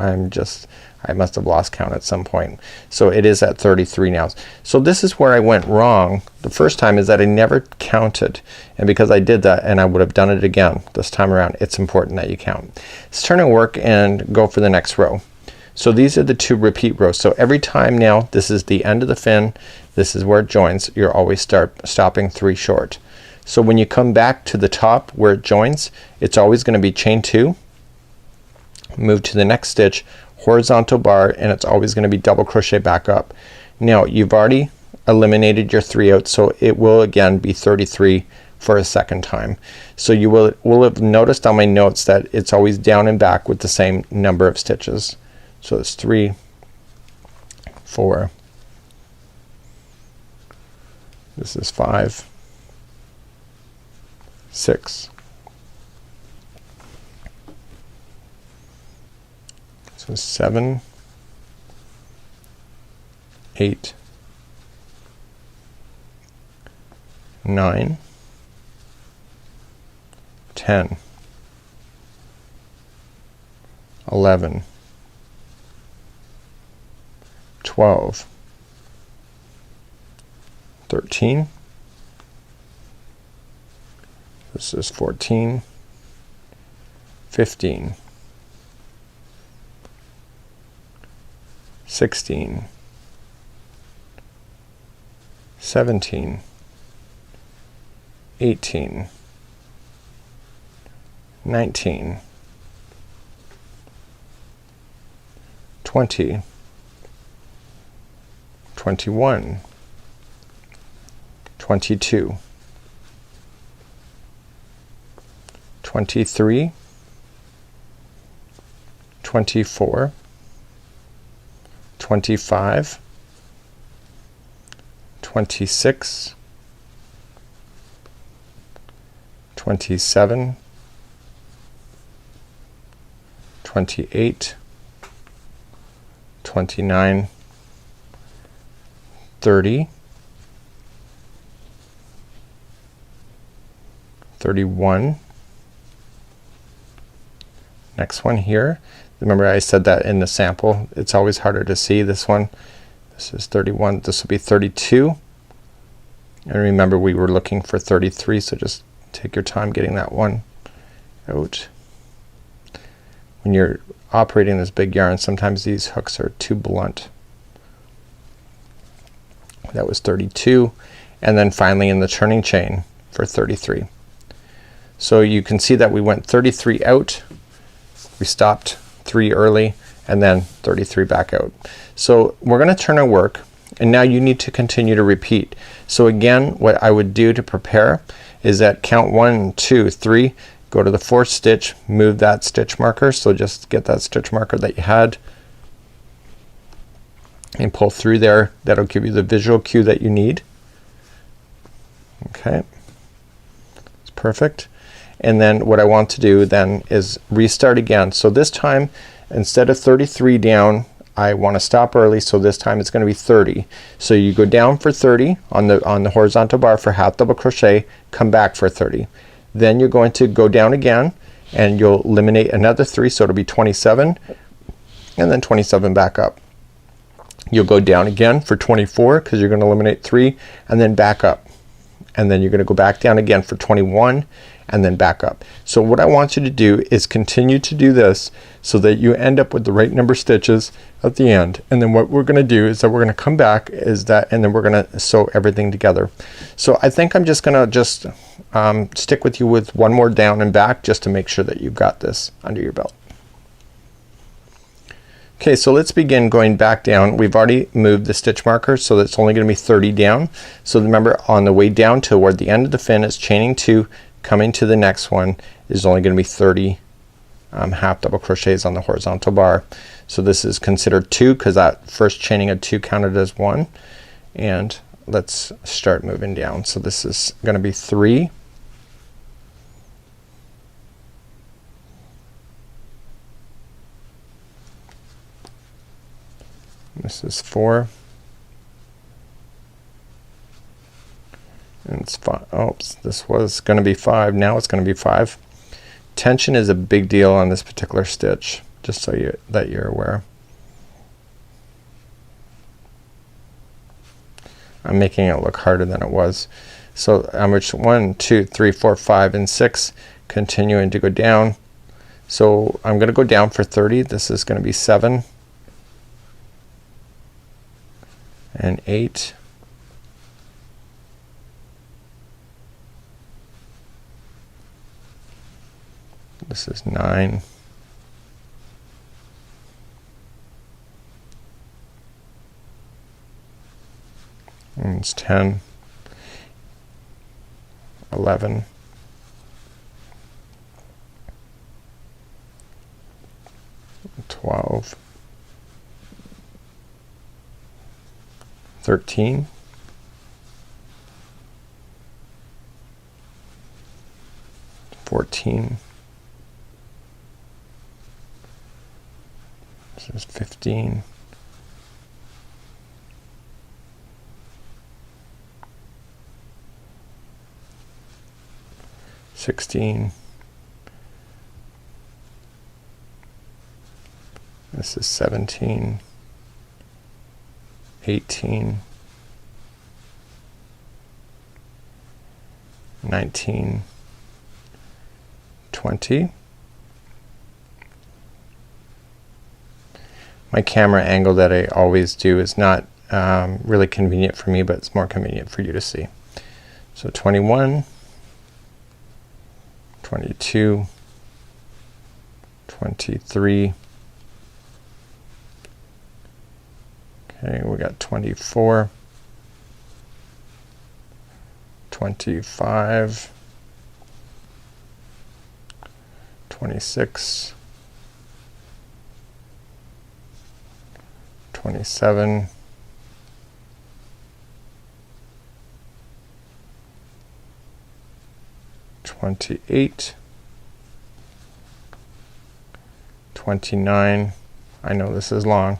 I must have lost count at some point. So it is at 33 now. So this is where I went wrong the first time, is that I never counted. And because I did that, and I would have done it again this time around, it's important that you count. Let's turn our work and go for the next row. So these are the 2 repeat rows. So every time now, this is the end of the fin, this is where it joins, you're always stopping 3 short. So when you come back to the top where it joins, it's always going to be chain 2, move to the next stitch, horizontal bar, and it's always going to be double crochet back up. Now you've already eliminated your 3 out, so it will again be 33 for a second time. So you will have noticed on my notes that it's always down and back with the same number of stitches. So it's 3, 4, this is 5, 6, so 7, 8, 9, 10, 11, 12, 13, this is 14, 15, 16, 17, 18, 19, 20, 21, 22, 23, 24, 25, 26, 27, 28, 29, 30, 31, next one here. Remember I said that in the sample it's always harder to see this one. This is 31, this will be 32, and remember we were looking for 33, so just take your time getting that one out. When you're operating this big yarn, sometimes these hooks are too blunt. That was 32, and then finally in the turning chain for 33. So you can see that we went 33 out, we stopped 3 early, and then 33 back out. So we're gonna turn our work, and now you need to continue to repeat. So again, what I would do to prepare is that count 1, 2, 3, go to the 4th stitch, move that stitch marker, so just get that stitch marker that you had and pull through there. That'll give you the visual cue that you need. Okay, it's perfect. And then what I want to do then is restart again. So this time instead of 33 down, I want to stop early, so this time it's going to be 30. So you go down for 30 on the horizontal bar for half double crochet, come back for 30. Then you're going to go down again and you'll eliminate another 3, so it'll be 27, and then 27 back up. You'll go down again for 24 because you're going to eliminate 3, and then back up, and then you're going to go back down again for 21, and then back up. So what I want you to do is continue to do this so that you end up with the right number of stitches at the end. And then what we're gonna do is that we're gonna come back and then we're gonna sew everything together. So I think I'm just gonna stick with you with one more down and back just to make sure that you've got this under your belt. Okay, so let's begin going back down. We've already moved the stitch marker so that's only gonna be 30 down. So remember, on the way down toward the end of the fin is chaining 2, coming to the next one is only gonna be 30 half double crochets on the horizontal bar. So this is considered 2 because that first chaining of 2 counted as 1. And let's start moving down. So this is gonna be 3, this is 4, and it's 5. Oops, this was gonna be 5. Now it's gonna be 5. Tension is a big deal on this particular stitch, just so that you're aware. I'm making it look harder than it was. So I'm 1, 2, 3, 4, 5, and 6, continuing to go down. So I'm gonna go down for 30. This is gonna be 7 and 8, this is 9, and it's 10, 11, 12, 13, 14, this is 15, 16, this is 17, 18, 19, 20. My camera angle that I always do is not really convenient for me, but it's more convenient for you to see. So 21, 22, 23, okay, we got 24, 25, 26, 27, 28, 29, I know this is long,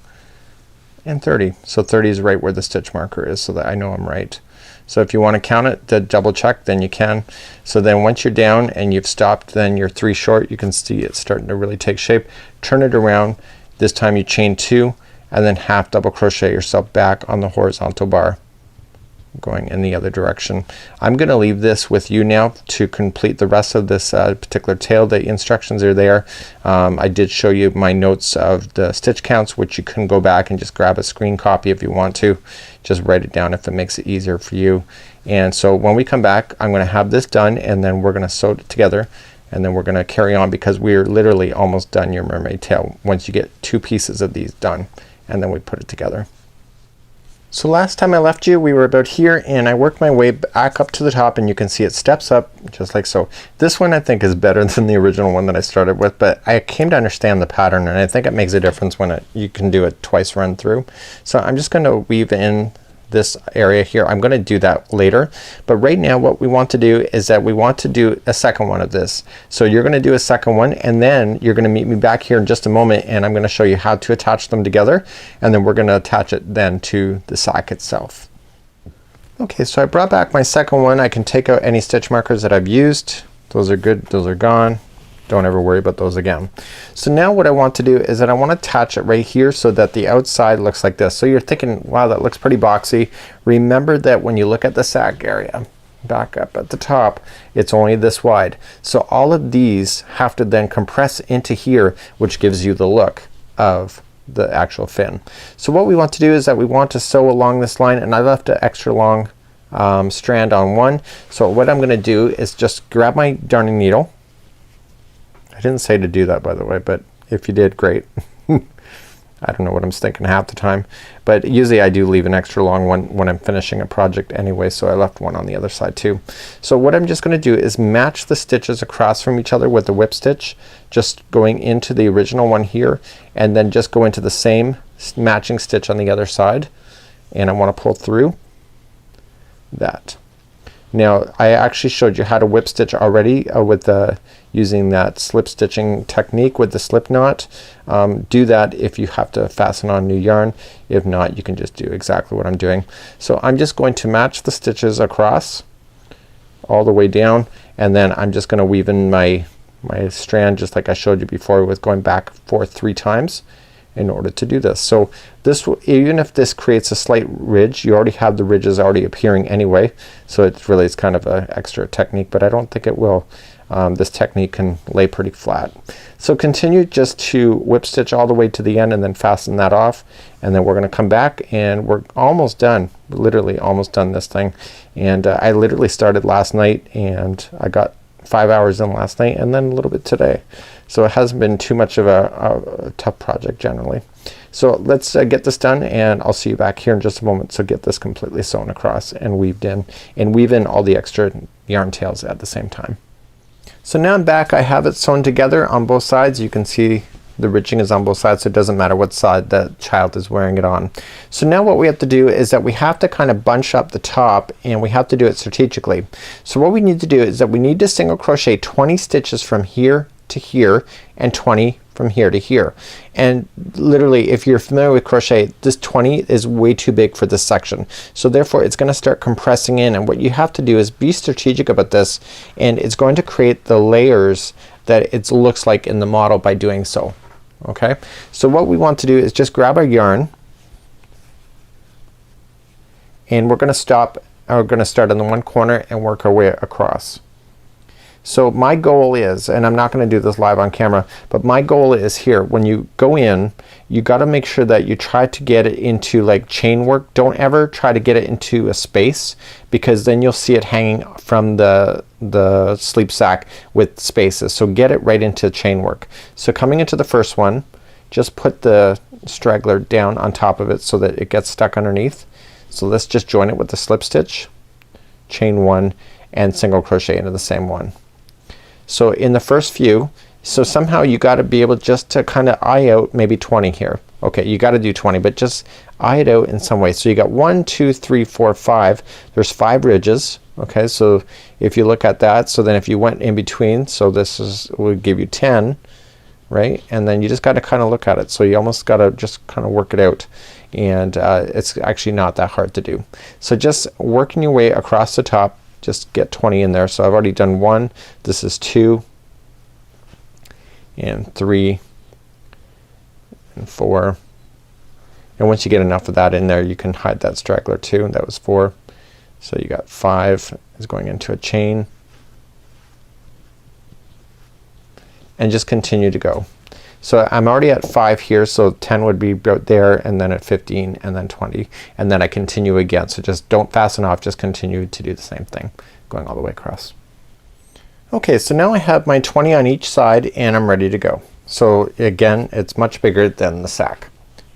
and 30. So 30 is right where the stitch marker is, so that I know I'm right. So if you want to count it to double check, then you can. So then once you're down and you've stopped, then you're 3 short, you can see it's starting to really take shape. Turn it around. This time you chain 2 and then half double crochet yourself back on the horizontal bar, going in the other direction. I'm gonna leave this with you now to complete the rest of this particular tail. The instructions are there. I did show you my notes of the stitch counts, which you can go back and just grab a screen copy if you want to. Just write it down if it makes it easier for you. And so when we come back, I'm gonna have this done, and then we're gonna sew it together, and then we're gonna carry on because we're literally almost done your mermaid tail once you get 2 pieces of these done, and then we put it together. So last time I left you, we were about here, and I worked my way back up to the top, and you can see it steps up just like so. This one I think is better than the original one that I started with, but I came to understand the pattern, and I think it makes a difference when you can do it twice run through. So I'm just gonna weave in this area here. I'm gonna do that later, but right now what we want to do is that we want to do a second one of this. So you're gonna do a second one, and then you're gonna meet me back here in just a moment, and I'm gonna show you how to attach them together, and then we're gonna attach it then to the sack itself. Okay, so I brought back my second one. I can take out any stitch markers that I've used. Those are good, those are gone. Don't ever worry about those again. So now what I want to do is that I want to attach it right here so that the outside looks like this. So you're thinking, wow, that looks pretty boxy. Remember that when you look at the sack area, back up at the top, it's only this wide. So all of these have to then compress into here, which gives you the look of the actual fin. So what we want to do is that we want to sew along this line, and I left an extra long strand on one. So what I'm gonna do is just grab my darning needle. I didn't say to do that, by the way, but if you did, great. I don't know what I'm thinking half the time, but usually I do leave an extra long one when I'm finishing a project anyway, so I left one on the other side too. So what I'm just gonna do is match the stitches across from each other with the whip stitch, just going into the original one here, and then just go into the same matching stitch on the other side, and I wanna pull through that. Now I actually showed you how to whip stitch already with the using that slip stitching technique with the slip knot. Do that if you have to fasten on new yarn. If not, you can just do exactly what I'm doing. So I'm just going to match the stitches across all the way down, and then I'm just gonna weave in my strand just like I showed you before with going back and forth 3 times in order to do this. So this will, even if this creates a slight ridge, you already have the ridges already appearing anyway, so it's kind of a extra technique, but I don't think it will. This technique can lay pretty flat. So continue just to whip stitch all the way to the end and then fasten that off, and then we're gonna come back and we're almost done. We're literally almost done this thing, and I literally started last night and I got 5 hours in last night and then a little bit today. So it hasn't been too much of a tough project generally. So let's get this done, and I'll see you back here in just a moment. So get this completely sewn across and weaved in, and weave in all the extra yarn tails at the same time. So now I'm back. I have it sewn together on both sides. You can see the ridging is on both sides, so it doesn't matter what side the child is wearing it on. So now what we have to do is that we have to kind of bunch up the top, and we have to do it strategically. So what we need to do is that we need to single crochet 20 stitches from here to here and 20 from here to here. And literally, if you're familiar with crochet, this 20 is way too big for this section. So therefore it's gonna start compressing in, and what you have to do is be strategic about this, and it's going to create the layers that it looks like in the model by doing so. Okay, so what we want to do is just grab our yarn, and we're gonna start in the one corner and work our way across. So my goal is, and I'm not gonna do this live on camera, but my goal is here, when you go in, you gotta make sure that you try to get it into like chain work. Don't ever try to get it into a space, because then you'll see it hanging from the sleep sack with spaces. So get it right into chain work. So coming into the first one, just put the straggler down on top of it so that it gets stuck underneath. So let's just join it with the slip stitch, chain 1, and single crochet into the same one. So in the first few, so somehow you got to be able just to kind of eye out maybe 20 here. Okay, you got to do 20, but just eye it out in some way. So you got 1, 2, 3, 4, 5. There's 5 ridges. Okay, so if you look at that, so then if you went in between, so this would give you 10, right? And then you just got to kind of look at it. So you almost got to just kind of work it out, and it's actually not that hard to do. So just working your way across the top, just get 20 in there. So I've already done 1. This is 2 and 3 and 4. And once you get enough of that in there, you can hide that straggler too. That was 4. So you got 5 is going into a chain, and just continue to go. So I'm already at 5 here, so 10 would be about there, and then at 15, and then 20, and then I continue again. So just don't fasten off, just continue to do the same thing going all the way across. Okay, so now I have my 20 on each side, and I'm ready to go. So again, it's much bigger than the sack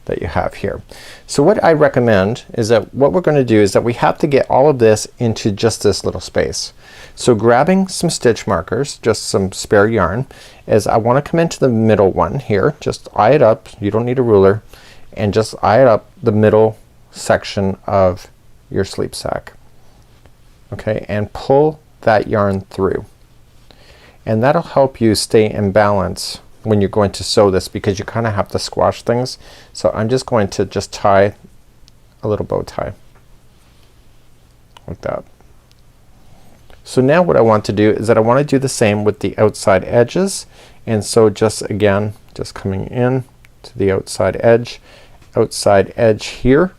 that you have here. So what I recommend is that what we're gonna do is that we have to get all of this into just this little space. So grabbing some stitch markers, just some spare yarn, is I want to come into the middle one here. Just eye it up, you don't need a ruler, and just eye it up the middle section of your sleep sack. Okay, and pull that yarn through, and that'll help you stay in balance when you're going to sew this, because you kind of have to squash things. So I'm just going to just tie a little bow tie like that. So now what I want to do is that I want to do the same with the outside edges, and so just again just coming in to the outside edge here,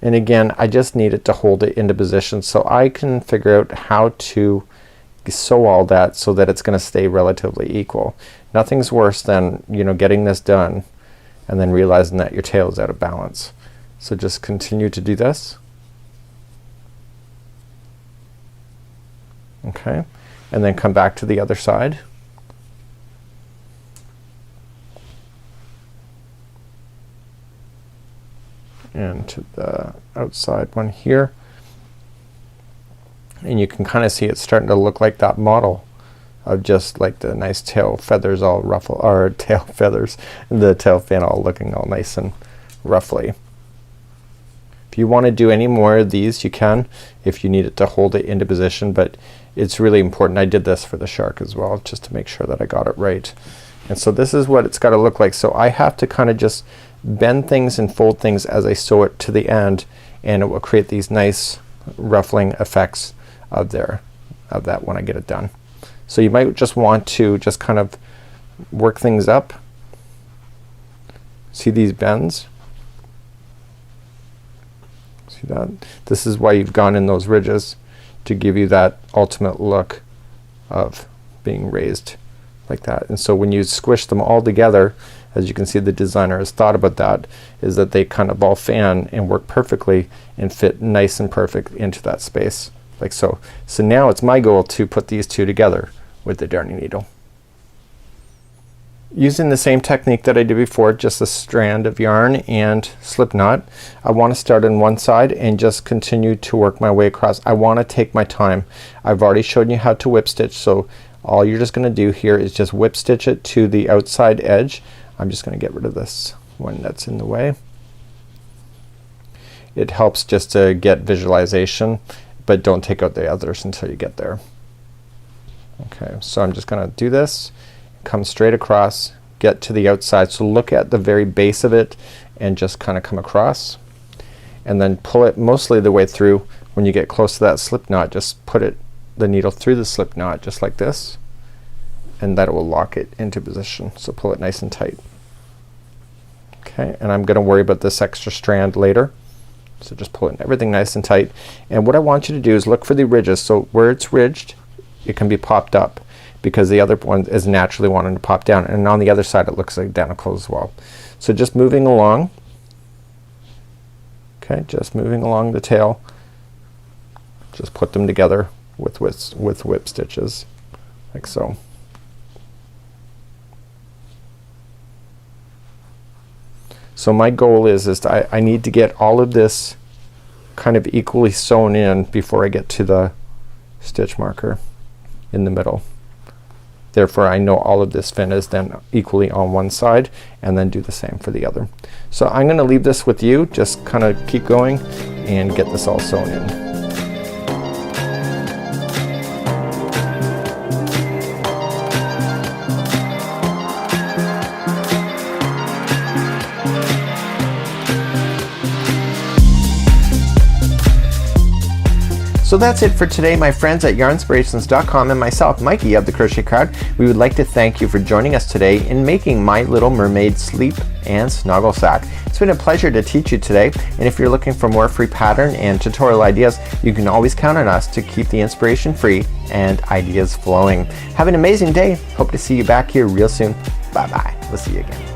And again, I just need it to hold it into position so I can figure out how to sew all that so that it's gonna stay relatively equal. Nothing's worse than, you know, getting this done and then realizing that your tail is out of balance. So just continue to do this. Okay, and then come back to the other side. And to the outside one here. And you can kind of see it's starting to look like that model of just like the nice tail feathers all ruffled, or tail feathers, the tail fin all looking all nice and ruffly. If you want to do any more of these, you can, if you need it to hold it into position, but it's really important. I did this for the shark as well, just to make sure that I got it right. And so this is what it's got to look like. So I have to kind of just bend things and fold things as I sew it to the end, and it will create these nice ruffling effects of that when I get it done. So you might just want to just kind of work things up. See these bends? See that? This is why you've gone in those ridges, to give you that ultimate look of being raised like that. And so when you squish them all together, as you can see the designer has thought about that, is that they kind of all fan and work perfectly and fit nice and perfect into that space like so. So now it's my goal to put these two together with the darning needle. Using the same technique that I did before, just a strand of yarn and slip knot, I want to start on one side and just continue to work my way across. I want to take my time. I've already shown you how to whip stitch, so all you're just gonna do here is just whip stitch it to the outside edge. I'm just gonna get rid of this one that's in the way. It helps just to get visualization, but don't take out the others until you get there. Okay, so I'm just gonna do this, come straight across, get to the outside. So look at the very base of it and just kind of come across, and then pull it mostly the way through. When you get close to that slip knot, just put the needle through the slip knot just like this, and that will lock it into position. So pull it nice and tight. Okay, and I'm gonna worry about this extra strand later. So just pull it everything nice and tight. And what I want you to do is look for the ridges. So where it's ridged, it can be popped up, because the other one is naturally wanting to pop down, and on the other side it looks identical as well. So just moving along, okay, just moving along the tail, just put them together with whip stitches like so. So my goal is I need to get all of this kind of equally sewn in before I get to the stitch marker in the middle. Therefore I know all of this fin is then equally on one side, and then do the same for the other. So I'm gonna leave this with you. Just kind of keep going and get this all sewn in. So that's it for today, my friends at Yarnspirations.com and myself, Mikey of the Crochet Crowd. We would like to thank you for joining us today in making My Little Mermaid Sleep and Snuggle Sack. It's been a pleasure to teach you today, and if you're looking for more free pattern and tutorial ideas, you can always count on us to keep the inspiration free and ideas flowing. Have an amazing day. Hope to see you back here real soon. Bye bye. We'll see you again.